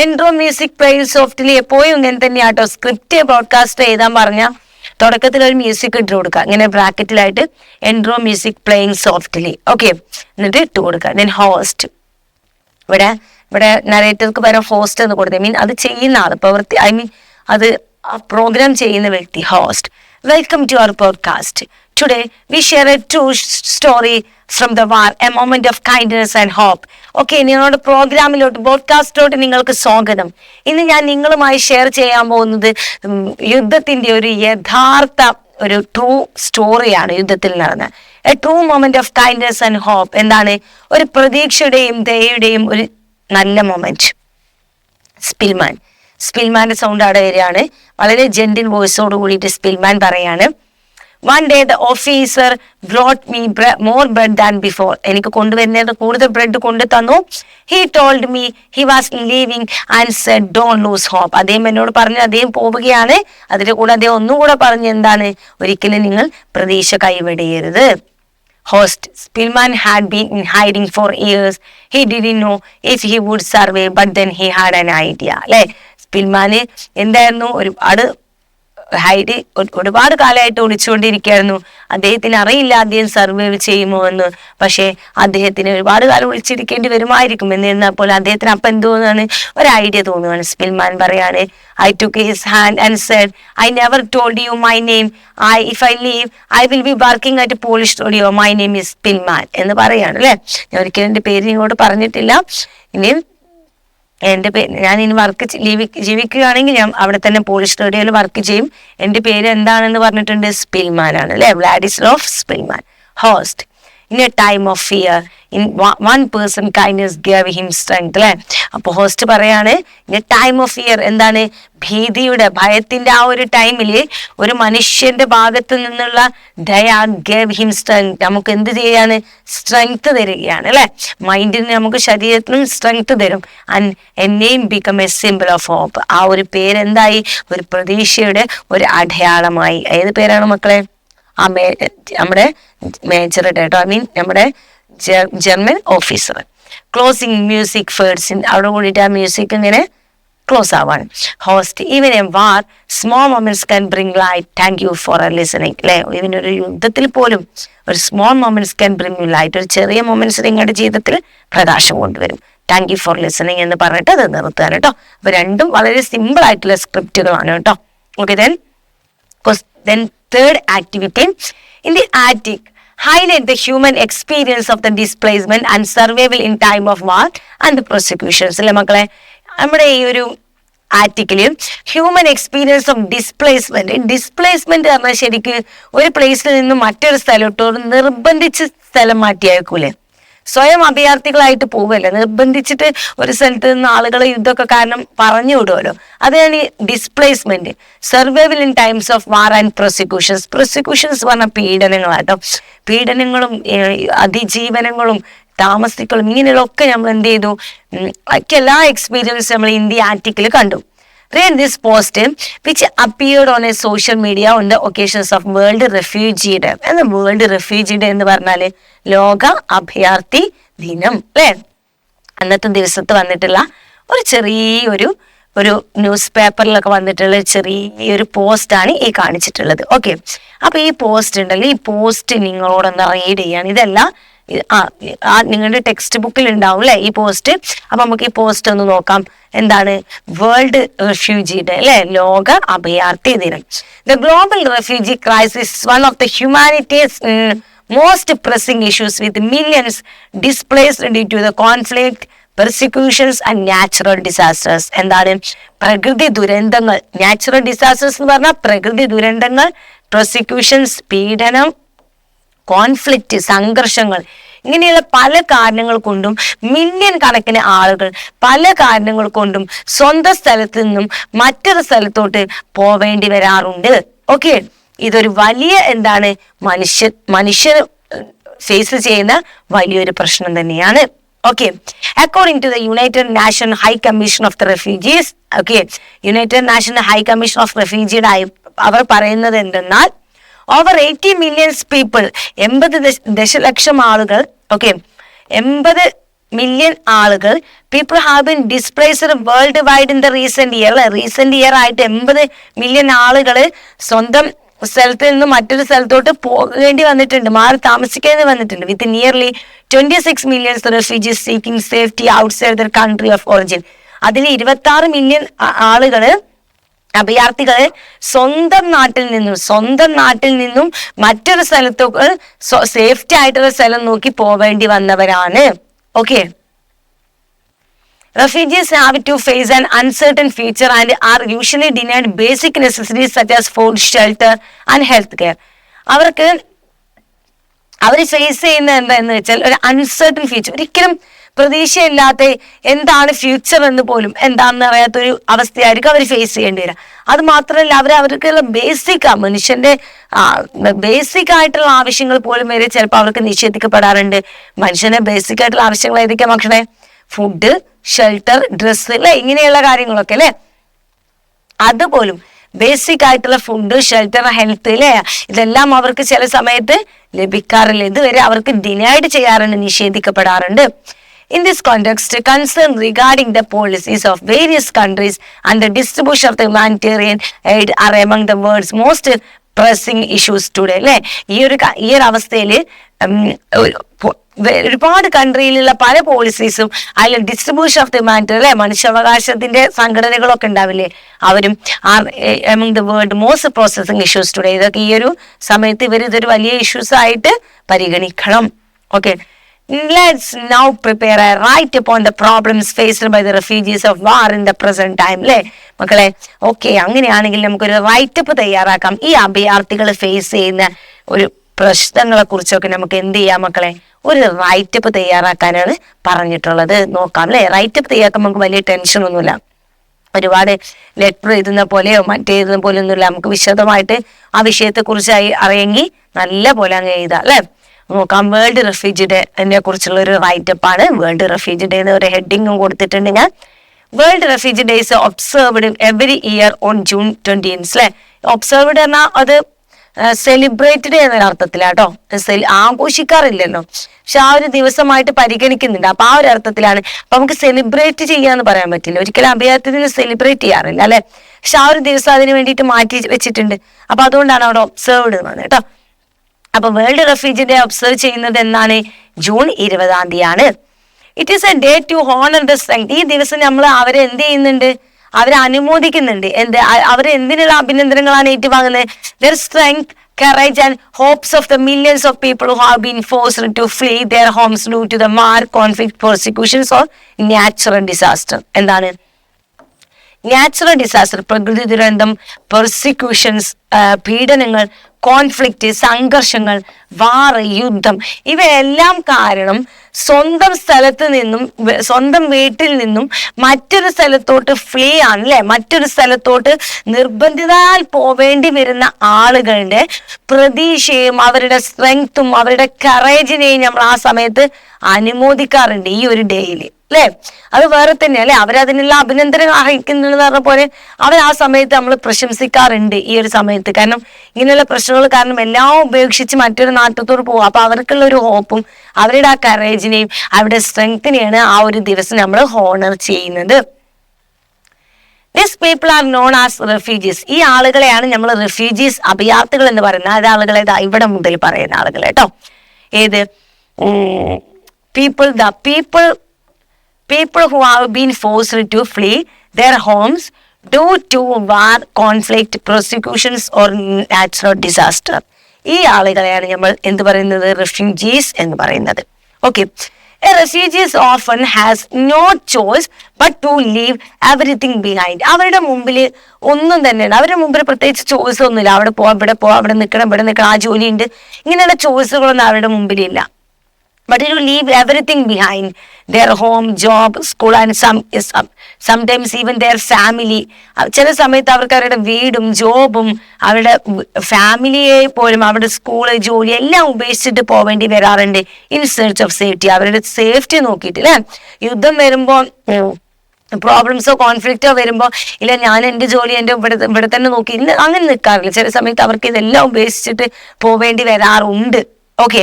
എൻട്രോ മ്യൂസിക് പ്ലേയിങ് സോഫ്റ്റ്ലി, എപ്പോഴും ഇങ്ങനെ തന്നെയാട്ടോ. സ്ക്രിപ്റ്റ് ബ്രോഡ്കാസ്റ്റ് എഴുതാൻ പറഞ്ഞ തുടക്കത്തിൽ ഒരു മ്യൂസിക് ഇട്ട് കൊടുക്കുക, ഇങ്ങനെ ബ്രാക്കറ്റിലായിട്ട് intro music playing softly. Okay, എന്നിട്ട് ഇട്ട് കൊടുക്കുക. ദെൻ ഹോസ്റ്റ്, ഇവിടെ നരേറ്റർക്ക് പകരം ഹോസ്റ്റ് എന്ന് കൊടുത്തത്, മീൻ അത് ചെയ്യുന്ന ആൾ, പ്രവൃത്തി, അത് പ്രോഗ്രാം ചെയ്യുന്ന വ്യക്തി, host. Welcome to our podcast. Today we share a true story from the war, a moment of kindness and hope. Okay, നിങ്ങളുടെ പ്രോഗ്രാമിലോട്ട്, പോഡ്കാസ്റ്റിലോട്ട് നിങ്ങൾക്ക് സ്വാഗതം. ഇന്ന് ഞാൻ നിങ്ങളുമായി ഷെയർ ചെയ്യാൻ പോകുന്നത് യുദ്ധത്തിന്റെ ഒരു യഥാർത്ഥ ഒരു ട്രൂ സ്റ്റോറിയാണ്. യുദ്ധത്തിൽ നടന്ന a true moment of kindness and hope. എന്താണ്? ഒരു പ്രതീക്ഷയുടെയും ദയയുടെയും ഒരു നല്ല മൊമെന്റ്. സ്പിൽമാന്റെ സൗണ്ട് അവിടെ വരികയാണ്. വളരെ ജെന്റിൽ വോയിസോട് കൂടിയിട്ട് സ്പിൽമാൻ പറയാണ്, One day the officer brought me more bread than before. എനിക്ക് കൊണ്ടുവരുന്നത് കൂടുതൽ ബ്രെഡ് കൊണ്ടു തന്നു. He told me he was leaving and said don't lose hope. അദ്ദേഹം എന്നോട് പറഞ്ഞു അദ്ദേഹം പോവുകയാണ്. അതിന്റെ കൂടെ അദ്ദേഹം ഒന്നും കൂടെ പറഞ്ഞു, എന്താണ്? ഒരിക്കലും നിങ്ങൾ പ്രതീക്ഷ കൈവിടരുത്. Host, Spillman had been in hiding for years. He didn't know if he would survive, but then he had an idea. അല്ലെ, സ്പിൽമാന് എന്തായിരുന്നു? ഒരുപാട് കാലമായിട്ട് ഒളിച്ചുകൊണ്ടിരിക്കുകയായിരുന്നു. അദ്ദേഹത്തിന് അറിയില്ല അദ്ദേഹം സർവൈവ് ചെയ്യുമോ എന്ന്. പക്ഷെ അദ്ദേഹത്തിന് ഒരുപാട് കാലം ഒളിച്ചിരിക്കേണ്ടി വരുമായിരിക്കും. എന്നിരുന്നപ്പോൾ അദ്ദേഹത്തിന് അപ്പം എന്തോന്നാണ് ഒരു ഐഡിയ തോന്നുകയാണ്. സ്പിൽമാൻ പറയാണ്, I took his hand and said, I never told you my name. If I leave, I will be working at a Polish studio. My name is Spillman എന്ന് പറയാണ്. അല്ലെ, ഞാൻ ഒരിക്കലും എൻ്റെ പേര് ഇങ്ങോട്ട് പറഞ്ഞിട്ടില്ല. ഞാൻ ഇനി ജീവിക്കുകയാണെങ്കിൽ ഞാൻ അവിടെ തന്നെ പോളിഷ് റേഡിയോയിൽ വർക്ക് ചെയ്യും. എൻ്റെ പേര് എന്താണെന്ന് പറഞ്ഞിട്ടുണ്ട്? സ്പിൽമാൻ ആണ്. അല്ലെ, Wladyslaw Szpilman. Host, in a time of fear in one person kindness gave him strength. അല്ലെ, അപ്പൊ ഹോസ്റ്റ് പറയാണ്, in a time of fear, എന്താണ്? ഭീതിയുടെ, ഭയത്തിന്റെ ആ ഒരു ടൈമിൽ ഒരു മനുഷ്യന്റെ ഭാഗത്തു നിന്നുള്ള ദയ ഗേവ് ഹിം സ്ട്രെങ്ത്, നമുക്ക് എന്ത് ചെയ്യാണ്? സ്ട്രെങ്ത് തരികയാണ്. അല്ലെ, മൈൻഡിന് നമുക്ക് ശരീരത്തിനും സ്ട്രെങ്ത് തരും. And a name become a simple of hope. ആ ഒരു പേരെന്തായി? ഒരു പ്രതീക്ഷയുടെ ഒരു അടയാളമായി. ഏത് പേരാണ് മക്കളെ? നമ്മുടെ മേജറുടെ കേട്ടോ, നമ്മുടെ German officer. Closing music fades, അവിടെ കൂടിയിട്ട് ആ മ്യൂസിക് ഇങ്ങനെ ക്ലോസ് ആവാണ്. Host, even a war small moments can bring light. Thank you for listening. അല്ലെ, ഈവൻ ഒരു യുദ്ധത്തിൽ പോലും ഒരു small moments can bring light. ഒരു ചെറിയ മൊമെന്റ്സ് നിങ്ങളുടെ ജീവിതത്തിൽ പ്രകാശം കൊണ്ടുവരും. താങ്ക് യു ഫോർ ലിസണിങ് എന്ന് പറഞ്ഞിട്ട് അത് നിർത്തുകയാണ് കേട്ടോ. അപ്പൊ രണ്ടും വളരെ സിമ്പിൾ ആയിട്ടുള്ള സ്ക്രിപ്റ്റുകളാണ് കേട്ടോ. Okay, then third activity, In the Attic, highlight the human experience of the displacement and survival in time of war and the persecutions. അല്ലെ മക്കളെ, നമ്മുടെ ഈ ഒരു ആർട്ടിക്കില് ഹ്യൂമൻ എക്സ്പീരിയൻസ് ഓഫ് ഡിസ്പ്ലേസ്മെന്റ് പറഞ്ഞാൽ ശരിക്ക് ഒരു പ്ലേസിൽ നിന്നും മറ്റൊരു സ്ഥലത്തോട്ട് നിർബന്ധിച്ച് സ്ഥലം മാറ്റിയേക്കൂലേ, സ്വയം അഭയാർത്ഥികളായിട്ട് പോവുകയല്ലേ, നിർബന്ധിച്ചിട്ട് ഒരു സ്ഥലത്ത് നിന്ന് ആളുകൾ യുദ്ധമൊക്കെ കാരണം പറഞ്ഞു വിടുമല്ലോ, അതാണ് ഈ displacement. Survival in times of war and prosecutions പറഞ്ഞ പീഡനങ്ങളാട്ടോ, പീഡനങ്ങളും അതിജീവനങ്ങളും താമസിക്കലും ഇങ്ങനെയുള്ളൊക്കെ നമ്മൾ എന്ത് ചെയ്തു, എല്ലാ എക്സ്പീരിയൻസ് നമ്മൾ ഇന്ത്യ ആർട്ടിക്കിൾ കണ്ടു. Read this post which appeared on a social media on the occasions of World Refugee Day. And World Refugee Day എന്ന് പറഞ്ഞാല് ലോക അഭയാർത്ഥി ദിനം അല്ലേ. അന്നത്തെ ദിവസത്ത് വന്നിട്ടുള്ള ഒരു ചെറിയൊരു ന്യൂസ് പേപ്പറിലൊക്കെ വന്നിട്ടുള്ള ചെറിയൊരു പോസ്റ്റാണ് ഈ കാണിച്ചിട്ടുള്ളത്. ഓക്കെ, അപ്പൊ ഈ പോസ്റ്റ് ഉണ്ടല്ലോ, ഈ പോസ്റ്റ് നിങ്ങളോടൊന്ന് റീഡ് ചെയ്യാണ്. ഇതെല്ലാം നിങ്ങളുടെ ടെക്സ്റ്റ് ബുക്കിൽ ഉണ്ടാവും അല്ലെ ഈ പോസ്റ്റ്. അപ്പൊ നമുക്ക് ഈ പോസ്റ്റ് ഒന്ന് നോക്കാം. എന്താണ് വേൾഡ് റെഫ്യൂജി ഡേ അല്ലെ, ലോക അഭയാർത്ഥി ദിനം. The global refugee crisis one of the humanity's most pressing issues with millions displaced due to the conflict, persecutions and natural disasters. എന്താണ് പ്രകൃതി ദുരന്തങ്ങൾ, നാച്ചുറൽ ഡിസാസ്റ്റേഴ്സ് എന്ന് പറഞ്ഞാൽ പ്രകൃതി ദുരന്തങ്ങൾ, പ്രോസിക്യൂഷൻസ് പീഡനം, കോൺഫ്ലിക്റ്റ് സംഘർഷങ്ങൾ, ഇങ്ങനെയുള്ള പല കാരണങ്ങൾ കൊണ്ടും മില്യൺ കണക്കിന് ആളുകൾ പല കാരണങ്ങൾ കൊണ്ടും സ്വന്തം സ്ഥലത്ത് നിന്നും മറ്റൊരു സ്ഥലത്തോട്ട് പോവേണ്ടി വരാറുണ്ട്. ഓക്കെ, ഇതൊരു വലിയ എന്താണ് മനുഷ്യർ ഫേസ് ചെയ്യുന്ന വലിയൊരു പ്രശ്നം തന്നെയാണ്. Okay, according to the United Nation High Commission of the Refugees, okay, United Nation High Commission of റെഫ്യൂജിയുടെ അവർ പറയുന്നത് എന്തെന്നാൽ ഓവർ 80 million people, 80 ദശലക്ഷം ആളുകൾ, ഓക്കെ, 80 million ആളുകൾ, people have been displaced world wide in the recent year ആയിട്ട് 80 million ആളുകൾ സ്വന്തം സ്ഥലത്ത് നിന്ന് മറ്റൊരു സ്ഥലത്തോട്ട് പോകേണ്ടി വന്നിട്ടുണ്ട്, മാറി താമസിക്കേണ്ടി വന്നിട്ടുണ്ട്. വിത്ത് nearly 26 million refugees seeking safety outside their country of origin. അതിൽ 26 million ആളുകള് അഭയാർത്ഥികളെ സ്വന്തം നാട്ടിൽ നിന്നും മറ്റൊരു സ്ഥലത്തൊക്കെ സേഫ്റ്റി ആയിട്ടുള്ള സ്ഥലം നോക്കി പോവേണ്ടി വന്നവരാണ്. Okay, refugees have to face an uncertain future and are usually denied basic necessities such as food, shelter and health care. അവർ ഫേസ് ചെയ്യുന്ന എന്താന്ന് വെച്ചാൽ ഒരു അൺസർട്ടൺ ഫ്യൂച്ചർ, ഒരിക്കലും പ്രതീക്ഷയില്ലാത്ത എന്താണ് ഫ്യൂച്ചർ എന്ന് പോലും എന്താണെന്ന് അറിയാത്തൊരു അവസ്ഥയായിരിക്കും അവർ ഫേസ് ചെയ്യേണ്ടി വരിക. അത് മാത്രമല്ല അവർക്കുള്ള മനുഷ്യന്റെ ബേസിക് ആയിട്ടുള്ള ആവശ്യങ്ങൾ പോലും വരെ ചിലപ്പോൾ അവർക്ക് നിഷേധിക്കപ്പെടാറുണ്ട്. മനുഷ്യന്റെ ബേസിക് ആയിട്ടുള്ള ആവശ്യങ്ങൾ ഏതൊക്കെയാ മക്കളെ? ഫുഡ്, ഷെൽട്ടർ, ഡ്രസ്സ് അല്ലെ, ഇങ്ങനെയുള്ള കാര്യങ്ങളൊക്കെ അല്ലെ. അതുപോലും ബേസിക് ആയിട്ടുള്ള ഫുഡ്, ഷെൽട്ടർ, ഹെൽത്ത് അല്ലെ, ഇതെല്ലാം അവർക്ക് ചില സമയത്ത് ലഭിക്കാറില്ല. ഇതുവരെ അവർക്ക് ഡിനൈഡ് ചെയ്യാറുണ്ട്, നിഷേധിക്കപ്പെടാറുണ്ട്. In this context, concern regarding the policies of various countries and the distribution of the humanitarian aid are among the world's most pressing issues today. അല്ലെ, ഈ ഒരു അവസ്ഥയിൽ ഒരുപാട് കൺട്രിയിലുള്ള പല പോളിസീസും അതിൽ ഡിസ്ട്രിബ്യൂഷൻ ഓഫ് ദി ഹ്യൂമാനിറ്റേറിയൻ അല്ലെ, മനുഷ്യാവകാശത്തിന്റെ സംഘടനകളൊക്കെ ഉണ്ടാവില്ലേ, അവരും among the world most processing issues today. ഇതൊക്കെ ഈ ഒരു സമയത്ത് ഇതൊരു വലിയ ഇഷ്യൂസ് ആയിട്ട് പരിഗണിക്കണം. Okay, let's now prepare a write upon the problems faced by the refugees of war in the present time. അല്ലെ മക്കളെ, ഓക്കെ, അങ്ങനെയാണെങ്കിൽ നമുക്കൊരു റൈറ്റപ്പ് തയ്യാറാക്കാം. ഈ അഭയാർത്ഥികൾ ഫേസ് ചെയ്യുന്ന ഒരു പ്രശ്നങ്ങളെ കുറിച്ചൊക്കെ നമുക്ക് എന്ത് ചെയ്യാം മക്കളെ? ഒരു റൈറ്റപ്പ് തയ്യാറാക്കാനാണ് പറഞ്ഞിട്ടുള്ളത്. നോക്കാം അല്ലെ. റൈറ്റപ്പ് തയ്യാറാക്കാൻ നമുക്ക് വലിയ ടെൻഷൻ ഒന്നുമില്ല. ഒരുപാട് ലെറ്റർ എഴുതുന്ന പോലെയോ മറ്റെഴുതുന്ന പോലെ ഒന്നുമില്ല. നമുക്ക് വിശദമായിട്ട് ആ വിഷയത്തെ കുറിച്ചായി അറിയെങ്കിൽ നല്ല പോലെ അങ്ങ് എഴുതാം അല്ലെ. നോക്കാം. വേൾഡ് റെഫ്യൂജി ഡേ കുറിച്ചുള്ള ഒരു റൈറ്റപ്പ് ആണ്. വേൾഡ് റെഫ്യൂജി ഡേ എന്ന ഒരു ഹെഡിങ്ങും കൊടുത്തിട്ടുണ്ട് ഞാൻ. World refugee day is observed every year on June 20 അല്ലെ. ഒബ്സർവ്ഡ് പറഞ്ഞാൽ അത് സെലിബ്രേറ്റഡ് എന്ന അർത്ഥത്തിലാട്ടോ, ആഘോഷിക്കാറില്ലല്ലോ, പക്ഷെ ആ ഒരു ദിവസമായിട്ട് പരിഗണിക്കുന്നുണ്ട്. അപ്പൊ ആ ഒരു അർത്ഥത്തിലാണ്. അപ്പൊ നമുക്ക് സെലിബ്രേറ്റ് ചെയ്യാന്ന് പറയാൻ പറ്റില്ല, ഒരിക്കലും അഭയാർത്ഥിനെ സെലിബ്രേറ്റ് ചെയ്യാറില്ല അല്ലെ, പക്ഷെ ആ ഒരു ദിവസം അതിന് വേണ്ടിയിട്ട് മാറ്റി വെച്ചിട്ടുണ്ട്. അപ്പൊ അതുകൊണ്ടാണ് അവിടെ ഒബ്സർവ്ഡ് എന്ന് പറഞ്ഞത് കേട്ടോ. അപ്പൊ വേൾഡ് റെഫ്യൂജി ഡേ ഒബ്സർവ് ചെയ്യുന്നത് എന്നാണ്? June 20 it is a day to honour the strength. ഈ ദിവസം നമ്മൾ അവരെ എന്ത് ചെയ്യുന്നുണ്ട്? അവരെ അനുമോദിക്കുന്നുണ്ട്. അവർ എന്തിനുള്ള അഭിനന്ദനങ്ങളാണ് ഏറ്റുവാങ്ങുന്നത്? Their strength, courage and hopes of the millions of people who have been forced to flee their homes due to the war, conflict, persecutions or natural disaster. എന്താണ്? Natural disaster, പ്രകൃതി ദുരന്തം, പെർസിക്യൂഷൻസ്, പീഡനങ്ങൾ, കോൺഫ്ലിക്റ്റ്, സംഘർഷങ്ങൾ, വാർ, യുദ്ധം, ഇവയെല്ലാം കാരണം സ്വന്തം സ്ഥലത്ത് നിന്നും, സ്വന്തം വീട്ടിൽ നിന്നും മറ്റൊരു സ്ഥലത്തോട്ട് ഫ്ലീ ആണ് അല്ലെ, മറ്റൊരു സ്ഥലത്തോട്ട് നിർബന്ധിതാൽ പോവേണ്ടി വരുന്ന ആളുകളുടെ പ്രതീക്ഷയും അവരുടെ സ്ട്രെങ്ത്തും അവരുടെ കറേജിനെയും നമ്മൾ ആ സമയത്ത് അനുമോദിക്കാറുണ്ട് ഈ ഒരു ഡേയിൽ അല്ലെ. അത് വേറെ തന്നെ അല്ലെ, അവരതിനുള്ള അഭിനന്ദനം അർഹിക്കുന്നുണ്ടെന്ന് പറഞ്ഞ പോലെ അവർ ആ സമയത്ത് നമ്മൾ പ്രശംസിക്കാറുണ്ട് ഈ ഒരു സമയത്ത്. കാരണം ഇങ്ങനെയുള്ള പ്രശ്നങ്ങൾ കാരണം എല്ലാം ഉപേക്ഷിച്ച് മറ്റൊരു നാട്ടത്തോട് പോകും. അപ്പൊ അവർക്കുള്ള ഒരു ഹോപ്പും അവരുടെ ആ കറേജിനെയും അവരുടെ സ്ട്രെങ്ത്തിനെയാണ് ആ ഒരു ദിവസം നമ്മൾ ഹോണർ ചെയ്യുന്നത്. These people are known as refugees. ഈ ആളുകളെയാണ് നമ്മൾ റെഫ്യൂജീസ്, അഭയാർത്ഥികൾ എന്ന് പറയുന്നത്. അത് ആളുകളെ ഇവിടെ മുതൽ പറയുന്ന ആളുകൾ കേട്ടോ. ഏത്? People who have been forced to flee their homes due to war, conflict, persecutions or natural disaster. ഈ ആളുകളെയാണ് നമ്മൾ എന്ത് പറയുന്നത്? റെഫ്യൂജീസ് എന്ന് പറയുന്നത്. Okay. A refugee often has no choice but to leave everything behind. അവരുടെ മുമ്പിൽ ഒന്നും തന്നെയാണ്, അവരുടെ മുമ്പിൽ പ്രത്യേകിച്ച് ചോയ്സ് ഒന്നുമില്ല. അവിടെ പോവാം, ഇവിടെ പോവാം, അവിടെ നിൽക്കണം, ഇവിടെ നിൽക്കണം, ആ ജോലിയുണ്ട്, ഇങ്ങനെയുള്ള ചോയ്സുകളൊന്നും അവരുടെ മുമ്പിലില്ല. But you leave everything behind, their home, job, school and sometimes even their family. ചില സമയത്ത് അവർക്ക് അവരുടെ വീടും ജോബും അവരുടെ ഫാമിലിയെ പോലും അവരുടെ സ്കൂള് ജോലി എല്ലാം ഉപേക്ഷിച്ചിട്ട് പോവേണ്ടി വരാറുണ്ട്. ഇൻ സെർച്ച് ഓഫ് സേഫ്റ്റി, അവരുടെ സേഫ്റ്റി നോക്കിയിട്ട് അല്ലെ. യുദ്ധം വരുമ്പോ, പ്രോബ്ലംസോ കോൺഫ്ലിക്റ്റോ വരുമ്പോ ഇല്ല ഞാൻ എന്റെ ജോലി എന്റെ ഇവിടെ തന്നെ നോക്കി അങ്ങനെ നിൽക്കാറില്ല. ചില സമയത്ത് അവർക്ക് ഇതെല്ലാം ഉപേക്ഷിച്ചിട്ട് പോവേണ്ടി വരാറുണ്ട്. Okay,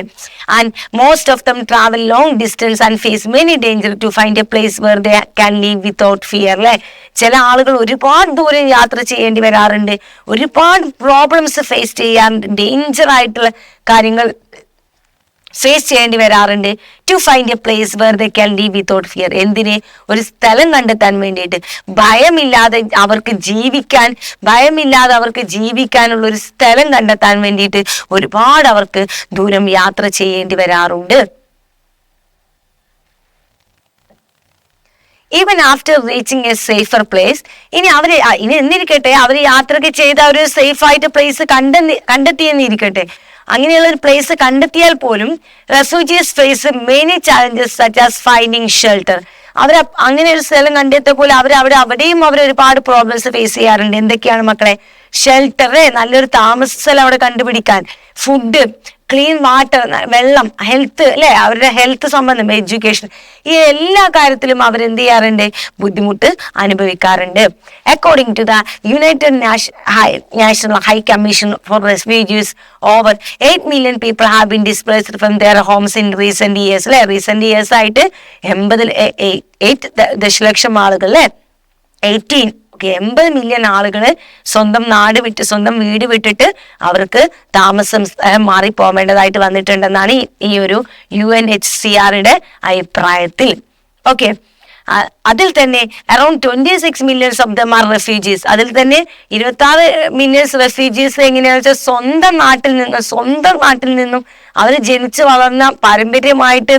and most of them travel long distance and face many danger to find a place where they can live without fear. അല്ലെ, ചില ആളുകൾ ഒരുപാട് ദൂരം യാത്ര ചെയ്യേണ്ടി വരാറുണ്ട്, ഒരുപാട് പ്രോബ്ലംസ് ഫേസ് ചെയ്യാറുണ്ട്, ഡേഞ്ചർ ആയിട്ടുള്ള കാര്യങ്ങൾ ഫേസ് ചെയ്യേണ്ടി വരാറുണ്ട്. To find a place where they can live without fear. എന്തിന്? ഒരു സ്ഥലം കണ്ടെത്താൻ വേണ്ടിയിട്ട്, ഭയമില്ലാതെ അവർക്ക് ജീവിക്കാനുള്ള ഒരു സ്ഥലം കണ്ടെത്താൻ വേണ്ടിയിട്ട് ഒരുപാട് അവർക്ക് ദൂരം യാത്ര ചെയ്യേണ്ടി വരാറുണ്ട്. Even after reaching A safer place, ഇനി എന്നിരിക്കട്ടെ, അവർ യാത്രയ്ക്ക് ചെയ്ത ഒരു സേഫ് ആയിട്ട് പ്ലേസ് കണ്ടെത്തിയെന്നിരിക്കട്ടെ, അങ്ങനെയുള്ള ഒരു പ്ലേസ് കണ്ടെത്തിയാൽ പോലും refugees face many challenges such as finding shelter. അങ്ങനെ ഒരു സ്ഥലം കണ്ടെത്തിയ പോലെ അവിടെയും അവർ ഒരുപാട് പ്രോബ്ലംസ് ഫേസ് ചെയ്യാറുണ്ട്. എന്തൊക്കെയാണ് മക്കളെ? ഷെൽട്ടർ, നല്ലൊരു താമസ സ്ഥലം അവിടെ കണ്ടുപിടിക്കാൻ, ഫുഡ്, ക്ലീൻ വാട്ടർ, വെള്ളം, ഹെൽത്ത് അല്ലെ, അവരുടെ ഹെൽത്ത് സംബന്ധം, എഡ്യൂക്കേഷൻ, ഈ എല്ലാ കാര്യത്തിലും അവരെന്ത് ചെയ്യാറുണ്ട്? ബുദ്ധിമുട്ട് അനുഭവിക്കാറുണ്ട്. According to the United National High Commission for Refugees, over 8 million people have been displaced from their homes in recent years. അല്ലെ, റീസെന്റ് ഇയേഴ്സ് ആയിട്ട് 8 ദശലക്ഷം ആളുകൾ, 80 മില്യൺ ആളുകൾ സ്വന്തം നാട് വിട്ട്, സ്വന്തം വീട് വിട്ടിട്ട് അവർക്ക് താമസം മാറി പോവേണ്ടതായിട്ട് വന്നിട്ടുണ്ടെന്നാണ് ഈ ഒരു UNHCRയുടെ അഭിപ്രായത്തിൽ. ഓക്കെ, അതിൽ തന്നെ around 26 million of them are refugees. അതിൽ തന്നെ 26 million റെഫ്യൂജീസ് എങ്ങനെയാണെന്ന് വെച്ചാൽ സ്വന്തം നാട്ടിൽ നിന്നും അവർ പാരമ്പര്യമായിട്ട്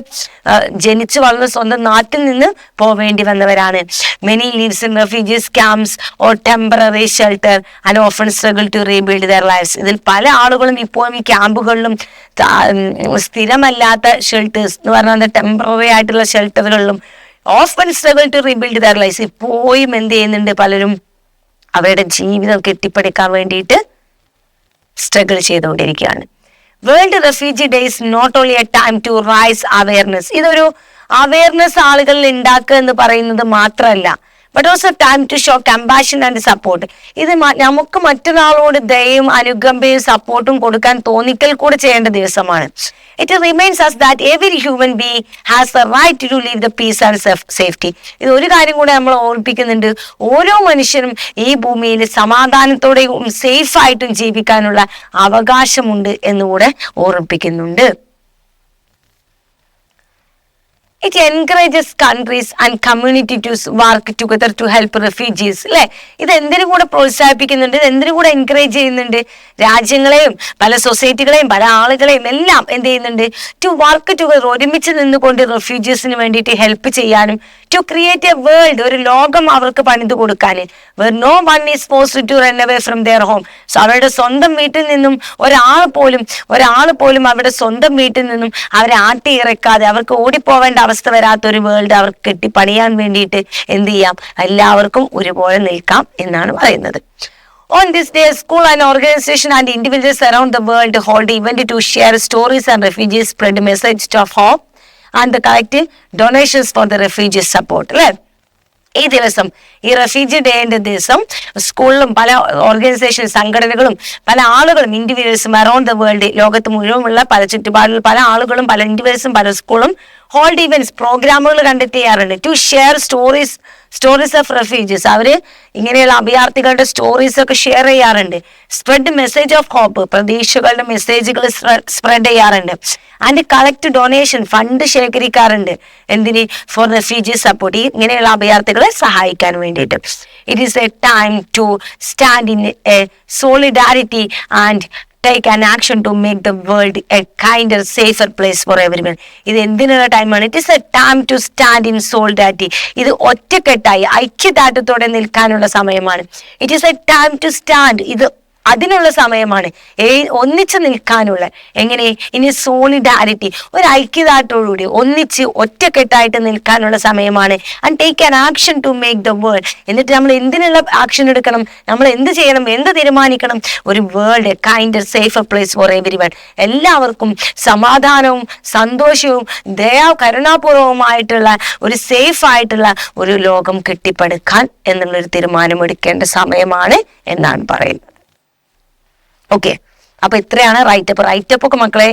ജനിച്ചു വളർന്ന സ്വന്തം നാട്ടിൽ നിന്ന് പോവേണ്ടി വന്നവരാണ്. Many lives in refugees camps or temporary shelter and often struggle to rebuild their lives. ഇതിൽ പല ആളുകളും ഇപ്പോഴും ഈ ക്യാമ്പുകളിലും സ്ഥിരമല്ലാത്ത ഷെൽട്ടേഴ്സ് എന്ന് പറഞ്ഞാൽ ടെമ്പററി ആയിട്ടുള്ള ഷെൽട്ടറുകളിലും often struggle to rebuild their lifes, ഇപ്പോഴും എന്ത് ചെയ്യുന്നുണ്ട്? പലരും അവരുടെ ജീവിതം കെട്ടിപ്പടുക്കാൻ വേണ്ടിയിട്ട് സ്ട്രഗിൾ ചെയ്തുകൊണ്ടിരിക്കുകയാണ്. World refugee day is not only a time to raise awareness. ഇതൊരു അവയർനെസ് ആളുകളിൽ ഉണ്ടാക്കുക എന്ന് പറയുന്നത് മാത്രമല്ല, but also time to show compassion and support. ഇത് നമുക്ക് മറ്റൊരാളോട് ദയയും അനുകമ്പയും സപ്പോർട്ടും കൊടുക്കാൻ തോന്നിക്കൽ കൂടെ ചെയ്യേണ്ട ദിവസമാണ്. It reminds us that every human being has the right to live the peace and safety. ഇത് ഒരു കാര്യം കൂടെ നമ്മൾ ഓർമ്മിപ്പിക്കുന്നുണ്ട്, ഓരോ മനുഷ്യനും ഈ ഭൂമിയിൽ സമാധാനത്തോടെയും സേഫ് ആയിട്ടും ജീവിക്കാനുള്ള അവകാശമുണ്ട് എന്നുകൂടെ ഓർമ്മിപ്പിക്കുന്നുണ്ട്. It encourages countries and community to work together to help refugees അല്ലെ. ഇത് എന്തിനും കൂടെ പ്രോത്സാഹിപ്പിക്കുന്നുണ്ട്, ഇത് എന്തിനും കൂടെ എൻകറേജ് ചെയ്യുന്നുണ്ട്? രാജ്യങ്ങളെയും പല സൊസൈറ്റികളെയും പല ആളുകളെയും എല്ലാം എന്ത് ചെയ്യുന്നുണ്ട്? ടു വർക്ക് ടുഗദർ, ഒരുമിച്ച് നിന്നുകൊണ്ട് റെഫ്യൂജീസിന് വേണ്ടിയിട്ട് ഹെൽപ്പ് ചെയ്യാനും, ടു ക്രിയേറ്റ് എ വേൾഡ്, ഒരു ലോകം അവർക്ക് പണിതു കൊടുക്കാൻ, where no one is forced to run away from their home. So അവരുടെ സ്വന്തം വീട്ടിൽ നിന്നും ഒരാൾ പോലും അവരുടെ സ്വന്തം വീട്ടിൽ നിന്നും അവരെ ആട്ടി ഇറക്കാതെ, അവർക്ക് ഓടിപ്പോവേണ്ട അവസ്ഥ വരാത്തൊരു വേൾഡ് അവർക്ക് കെട്ടിപ്പണിയാൻ വേണ്ടിയിട്ട് എന്ത് ചെയ്യാം? എല്ലാവർക്കും ഒരുപോലെ നിൽക്കാം എന്നാണ് പറയുന്നത്. On this day, school and organization and individuals around the world hold event to share stories and refugees, spread message of hope and the collect donations for the refugee support. അല്ലേ? ഈ ദിവസം, ഈ റെഫ്യൂജി ഡേന്റെ ദിവസം സ്കൂളിലും പല organisation സംഘടനകളും പല ആളുകളും ഇൻഡിവിജ്വൽസും അറൌണ്ട് ദ വേൾഡ്, ലോകത്ത് മുഴുവനുള്ള പല ചുറ്റുപാടിൽ പല ആളുകളും പല ഇൻഡിവിജ്വൽസും പല സ്കൂളും ഹോൾഡ് ഇവന്റ്സ്, പ്രോഗ്രാമുകൾ കണ്ടക്ട് ചെയ്യാറുണ്ട്. To share stories of refugees, അവര് ഇങ്ങനെയുള്ള അഭയാർത്ഥികളുടെ സ്റ്റോറീസ് ഒക്കെ ഷെയർ ചെയ്യാറുണ്ട്. സ്പ്രെഡ് മെസ്സേജ് ഓഫ് ഹോപ്പ്, പ്രതീക്ഷകളുടെ മെസ്സേജുകൾ സ്പ്രെഡ് ചെയ്യാറുണ്ട്. ആൻഡ് കളക്ട് ഡൊണേഷൻ, ഫണ്ട് ശേഖരിക്കാറുണ്ട്. എന്തിന്? ഫോർ റെഫ്യൂജി സപ്പോർട്ട്, ഇങ്ങനെയുള്ള അഭയാർത്ഥികളെ സഹായിക്കാൻ വേണ്ടിയിട്ട്. It is a time to stand in a solidarity and take an action to make the world a kinder, safer place for everyone. ഇത് എന്തിനുള്ള ടൈമാണ്? It is a time to stand in solidarity, ഇത് ഒറ്റക്കെട്ടായി ഐക്യദാർഢ്യത്തോടെ നിൽക്കാനുള്ള സമയമാണ്. It is a time to stand, ഇത് അതിനുള്ള സമയമാണ്, ഒന്നിച്ച് നിൽക്കാനുള്ള. എങ്ങനെ? ഇനി സോളിഡാരിറ്റി, ഒരു ഐക്യദാർഢ്യത്തോടുകൂടി ഒന്നിച്ച് ഒറ്റക്കെട്ടായിട്ട് നിൽക്കാനുള്ള സമയമാണ്. And take an action to make the world, എന്നിട്ട് നമ്മൾ എന്തിനുള്ള ആക്ഷൻ എടുക്കണം? നമ്മൾ എന്ത് ചെയ്യണം? എന്ത് തീരുമാനിക്കണം? ഒരു world, a kinder, safer place for everyone, എല്ലാവർക്കും സമാധാനവും സന്തോഷവും കരുണാപൂർവമായിട്ടുള്ള ഒരു സേഫ് ആയിട്ടുള്ള ഒരു ലോകം കെട്ടിപ്പടുക്കാൻ എന്നുള്ളൊരു തീരുമാനമെടുക്കേണ്ട സമയമാണ് എന്നാണ് പറയുന്നത്. ഓക്കെ, അപ്പൊ ഇത്രയാണ് റൈറ്റപ്പ് ഒക്കെ മക്കളെ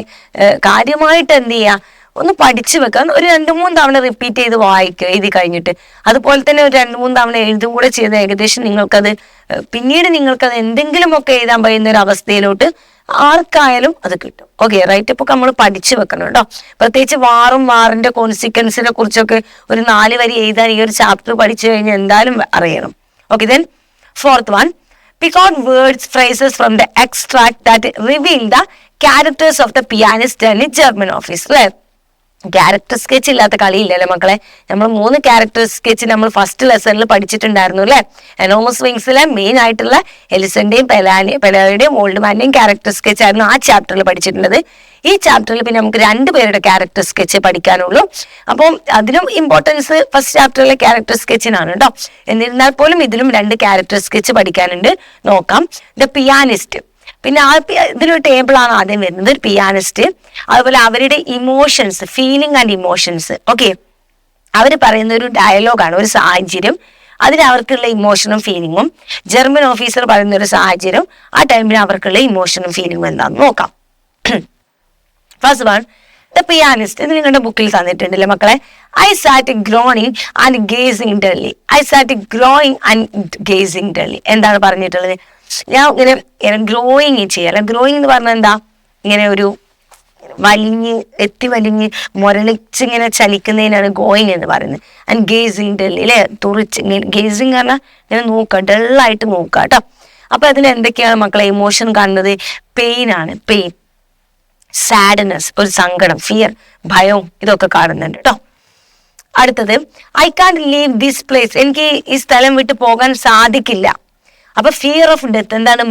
കാര്യമായിട്ട് എന്ത് ചെയ്യുക? ഒന്ന് പഠിച്ചു വെക്കാൻ, ഒരു 2-3 തവണ റിപ്പീറ്റ് ചെയ്ത് വായിക്കുക എഴുതി കഴിഞ്ഞിട്ട്. അതുപോലെ തന്നെ ഒരു 2-3 തവണ എഴുതും കൂടെ ചെയ്ത് ഏകദേശം നിങ്ങൾക്കത് പിന്നീട് നിങ്ങൾക്കത് എന്തെങ്കിലുമൊക്കെ എഴുതാൻ കഴിയുന്ന ഒരു അവസ്ഥയിലോട്ട് ആർക്കായാലും അത് കിട്ടും. ഓക്കെ, റൈറ്റപ്പ് ഒക്കെ നമ്മൾ പഠിച്ചു വെക്കണം കേട്ടോ. പ്രത്യേകിച്ച് വാറിന്റെ കോൺസിക്വൻസിനെ കുറിച്ചൊക്കെ ഒരു 4 വരി എഴുതാൻ ഈ ഒരു ചാപ്റ്റർ പഠിച്ചു കഴിഞ്ഞാൽ എന്തായാലും അറിയണം. Okay, then fourth one, pick out words, phrases from the extract that reveal the characters of the pianist and the German officer. Character sketch ഇല്ലാത്ത കളിയില്ലല്ലേ മക്കളെ. നമ്മൾ 3 ക്യാരക്ടർ സ്കെച്ച് നമ്മൾ ഫസ്റ്റ് ലെസണിൽ പഠിച്ചിട്ടുണ്ടായിരുന്നു അല്ലെ. എനോമസ് വിങ്സിലെ മെയിൻ ആയിട്ടുള്ള എലിസന്റെയും പെലായുടെയും ഓൾഡ്മാന്റെയും ക്യാരക്ടർ സ്കെച്ച് ആയിരുന്നു ആ ചാപ്റ്ററിൽ പഠിച്ചിട്ടുള്ളത്. ഈ ചാപ്റ്ററിൽ പിന്നെ നമുക്ക് 2 പേരുടെ ക്യാരക്ടർ സ്കെച്ച് പഠിക്കാനുള്ളൂ. അപ്പം അതിനും ഇമ്പോർട്ടൻസ് ഫസ്റ്റ് ചാപ്റ്ററിലെ ക്യാരക്ടർ സ്കെച്ചിനാണ് കേട്ടോ. എന്നിരുന്നാൽ പോലും ഇതിലും 2 ക്യാരക്ടർ സ്കെച്ച് പഠിക്കാനുണ്ട്. നോക്കാം. ദ പിയാനിസ്റ്റ്, പിന്നെ ഇതിലൊരു ടേബിളാണ് ആദ്യം വരുന്നത്. ഒരു പിയാനിസ്റ്റ്, അതുപോലെ അവരുടെ emotions, feeling and emotions. Okay, അവർ പറയുന്ന ഒരു ഡയലോഗാണ്, ഒരു സാഹചര്യം, അതിന് അവർക്കുള്ള ഇമോഷനും ഫീലിങ്ങും. ജർമ്മൻ ഓഫീസർ പറയുന്ന ഒരു സാഹചര്യം, ആ ടൈമിൽ അവർക്കുള്ള ഇമോഷനും ഫീലിങ്ങും എന്താണെന്ന് നോക്കാം. First one, the pianist. ഇത് നിങ്ങളുടെ ബുക്കിൽ തന്നിട്ടുണ്ടല്ലേ മക്കളെ. I sat growing and gazing dearly. I sat growing and gazing dearly. എന്താണ് പറഞ്ഞിട്ടുള്ളത്? ഞാൻ ഇങ്ങനെ ഗ്രോയിങ് ചെയ്യാം. ഗ്രോയിങ് എന്ന് പറഞ്ഞാൽ എന്താ? ഇങ്ങനെ ഒരു വലിഞ്ഞ് മുരളിച്ചിങ്ങനെ ചലിക്കുന്നതിനാണ് ഗോയിങ് എന്ന് പറയുന്നത്. ആൻഡ് ഗേസിങ് ഡെല്ലി അല്ലെ, തുറിച്ച് ഗേസിങ് പറഞ്ഞാൽ ഇങ്ങനെ നോക്കുക, ഡള്ളായിട്ട് നോക്കുക കേട്ടോ. അപ്പൊ അതിൽ എന്തൊക്കെയാണ് മക്കളെ ഇമോഷൻ കാണുന്നത്? പെയിൻ ആണ്, പെയിൻ, സാഡ്നെസ്, ഒരു സങ്കടം, ഫിയർ, ഭയവും ഇതൊക്കെ കാണുന്നുണ്ട് കേട്ടോ. അടുത്തത്, I can't leave this place. എനിക്ക് ഈ സ്ഥലം വിട്ട് പോകാൻ സാധിക്കില്ല. അപ്പൊ ഫിയർ ഓഫ് ഡെത്ത് എന്താണ്?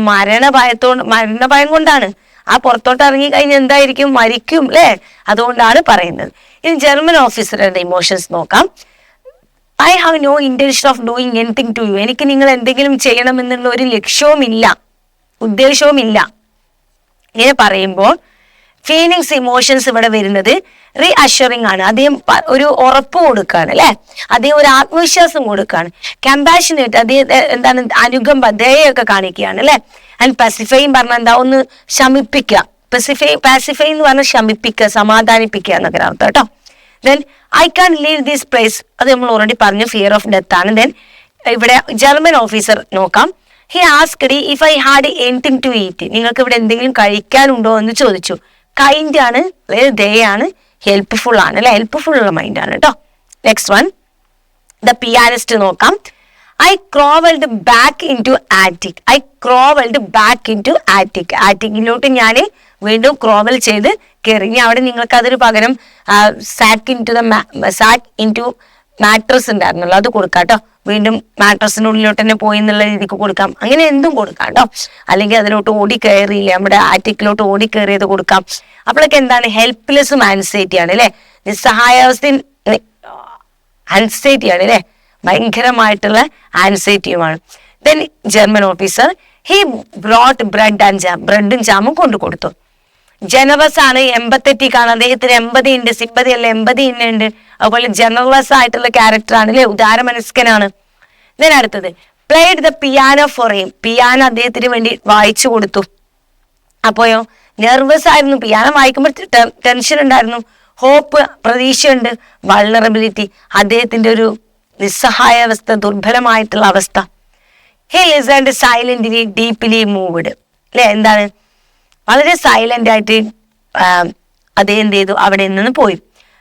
മരണഭയം കൊണ്ടാണ്. ആ പുറത്തോട്ട് ഇറങ്ങി കഴിഞ്ഞാൽ എന്തായിരിക്കും? മരിക്കും അല്ലെ. അതുകൊണ്ടാണ് പറയുന്നത്. ഇനി ജർമ്മൻ ഓഫീസറുടെ ഇമോഷൻസ് നോക്കാം. I have no intention of doing anything to you. എനിക്ക് നിങ്ങൾ എന്തെങ്കിലും ചെയ്യണമെന്നുള്ള ഒരു ലക്ഷ്യവുമില്ല, ഉദ്ദേശവുമില്ല. ഇങ്ങനെ പറയുമ്പോൾ ഫീലിങ്സ്, ഇമോഷൻസ് ഇവിടെ വരുന്നത് റീ അഷ്വറിങ് ആണ്. അദ്ദേഹം ഒരു ഉറപ്പ് കൊടുക്കുകയാണ് അല്ലെ, അദ്ദേഹം ഒരു ആത്മവിശ്വാസം കൊടുക്കുകയാണ്. കമ്പാഷനേറ്റ്, അദ്ദേഹം എന്താണ്? അനുകമ്പ, ദയൊക്കെ കാണിക്കുകയാണ് അല്ലെ. ആൻഡ് പസിഫൈയും പറഞ്ഞാൽ എന്താ? ഒന്ന് ശമിപ്പിക്കുക. പാസിഫൈ എന്ന് പറഞ്ഞാൽ ശമിപ്പിക്കുക, സമാധാനിപ്പിക്കുക എന്നൊക്കെ അർത്ഥം കേട്ടോ. Then I can leave this place, അത് നമ്മൾ ഓൾറെഡി പറഞ്ഞു, ഫിയർ ഓഫ് ഡെത്ത് ആണ്. ദെൻ ഇവിടെ ജർമ്മൻ ഓഫീസർ നോക്കാം. He asked if I had anything to eat. നിങ്ങൾക്ക് ഇവിടെ എന്തെങ്കിലും കഴിക്കാനുണ്ടോ എന്ന് ചോദിച്ചു. കൈൻഡ് ആണ്, അതായത് ദയാണ്. ഹെൽപ്ഫുൾ ആണ് അല്ലെ, ഹെൽപ്ഫുൾ ഉള്ള മൈൻഡാണ് കേട്ടോ. നെക്സ്റ്റ് വൺ, ദ പിയാനിസ്റ്റ് നോക്കാം. I crawled back into attic. I crawled back into attic. ആറ്റിക്കിലോട്ട് ഞാൻ വീണ്ടും ക്രോവൽ ചെയ്ത് കയറി. ഇനി അവിടെ നിങ്ങൾക്ക് അതൊരു പകരം സാക്ക് ഇൻ ടു മാട്രസ് ഉണ്ടായിരുന്നല്ലോ, അത് കൊടുക്കാം കേട്ടോ. വീണ്ടും മാട്രസിനുള്ളിലോട്ട് തന്നെ പോയി എന്നുള്ള രീതിക്ക് കൊടുക്കാം. അങ്ങനെ എന്തും കൊടുക്കാം കേട്ടോ. അല്ലെങ്കിൽ അതിലോട്ട് ഓടി കയറിയില്ലേ, നമ്മുടെ ആറ്റിക്കിലോട്ട് ഓടി കയറിയത് കൊടുക്കാം. അപ്പോഴൊക്കെ എന്താണ്, ഹെൽപ്ലെസ്സും ആൻസൈറ്റി ആണ് അല്ലെ, നിസ്സഹായാവസ്ഥയും ആൻസൈറ്റി ആണ് അല്ലെ, ഭയങ്കരമായിട്ടുള്ള ആൻസൈറ്റിയുമാണ്. Then German officer, he brought bread and jam. ബ്രെഡും ജാമും കൊണ്ടു കൊടുത്തു. ജനറസ് ആണ്, എമ്പത്തറ്റിക് ആണ്, അദ്ദേഹത്തിന് എമ്പതി ഉണ്ട്, സിമ്പതി അല്ല എമ്പതി ഉണ്ട്. അതുപോലെ ജനറസ് ആയിട്ടുള്ള ക്യാരക്ടർ ആണ് അല്ലെ, ഉദാരമനസ്കനാണ്. ദെൻ അടുത്തത്, played the piano for him. Piano അദ്ദേഹത്തിന് വേണ്ടി വായിച്ചു കൊടുത്തു. അപ്പോയോ നെർവസ് ആയിരുന്നു, പിയാനോ വായിക്കുമ്പോൾ ടെൻഷൻ ഉണ്ടായിരുന്നു. ഹോപ്പ്, പ്രതീക്ഷയുണ്ട്. വൾണറബിലിറ്റി, അദ്ദേഹത്തിന്റെ ഒരു നിസ്സഹായാവസ്ഥ, ദുർബലമായിട്ടുള്ള അവസ്ഥ. He listened silently deeply moved അല്ലെ, എന്താണ് വളരെ സൈലന്റ് ആയിട്ട് അദ്ദേഹം എന്ത് ചെയ്തു, അവിടെ നിന്ന് പോയി.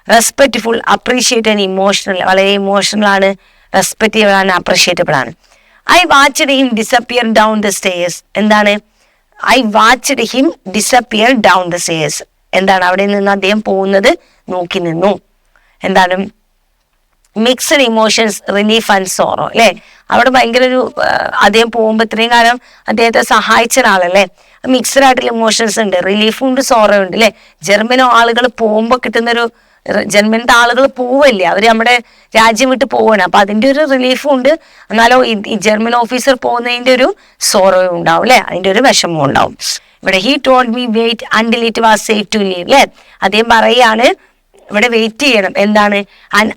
റെസ്പെക്റ്റ്ഫുൾ, അപ്രീഷിയേറ്റ് ആൻഡ് ഇമോഷണൽ, വളരെ ഇമോഷണൽ ആണ്, റെസ്പെക്റ്റീവ് ആണ്, അപ്രീഷിയേറ്റബിൾ ആണ്. I watched him disappear down the stairs. എന്താണ്, I watched him disappear down the stairs, എന്താണ് അവിടെ നിന്ന് അദ്ദേഹം പോകുന്നത് നോക്കി നിന്നു. എന്താണ്, mixed emotions, relief and sorrow അല്ലെ, അവിടെ ഭയങ്കര ഒരു അദ്ദേഹം പോകുമ്പോൾ ഇത്രയും കാലം അദ്ദേഹത്തെ സഹായിച്ച ഒരാളല്ലേ, മിക്സഡ് ആയിട്ടുള്ള ഇമോഷൻസ് ഉണ്ട്, റിലീഫും ഉണ്ട്, സോറോ ഉണ്ട് അല്ലെ. ജർമ്മൻ ആളുകൾ പോകുമ്പോൾ കിട്ടുന്നൊരു, ജർമ്മനത്തെ ആളുകൾ പോവല്ലേ, അവര് നമ്മുടെ രാജ്യം വിട്ട് പോവാണ്, അപ്പൊ അതിന്റെ ഒരു റിലീഫും ഉണ്ട്. എന്നാലോ ഈ ജർമ്മൻ ഓഫീസർ പോകുന്നതിന്റെ ഒരു സോറോയും ഉണ്ടാവും അല്ലെ, അതിന്റെ ഒരു വിഷമവും ഉണ്ടാവും. ഇവിടെ he told me wait until it was safe to leave അല്ലെ, അദ്ദേഹം പറയാണ് ഇവിടെ വെയിറ്റ് ചെയ്യണം. എന്താണ്, and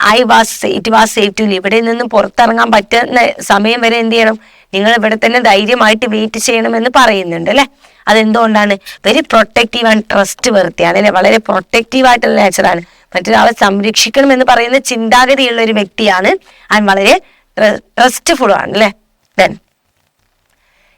it was safe to leave, ഇവിടെ നിന്ന് പുറത്തിറങ്ങാൻ പറ്റുന്ന സമയം വരെ എന്ത് ചെയ്യണം, നിങ്ങൾ ഇവിടെ തന്നെ ധൈര്യമായിട്ട് വെയിറ്റ് ചെയ്യണമെന്ന് പറയുന്നുണ്ട് അല്ലെ. അതെന്തുകൊണ്ടാണ്, വെരി പ്രൊട്ടക്റ്റീവ് ആൻഡ് ട്രസ്റ്റ് വർത്തിയാണ് അല്ലെ, വളരെ പ്രൊട്ടക്റ്റീവ് ആയിട്ടുള്ള നേച്ചറാണ്, മറ്റൊരാളെ സംരക്ഷിക്കണം എന്ന് പറയുന്ന ചിന്താഗതിയുള്ള ഒരു വ്യക്തിയാണ്, ആൻഡ് വളരെ ട്രസ്റ്റ്ഫുൾ ആണ് അല്ലെ. Then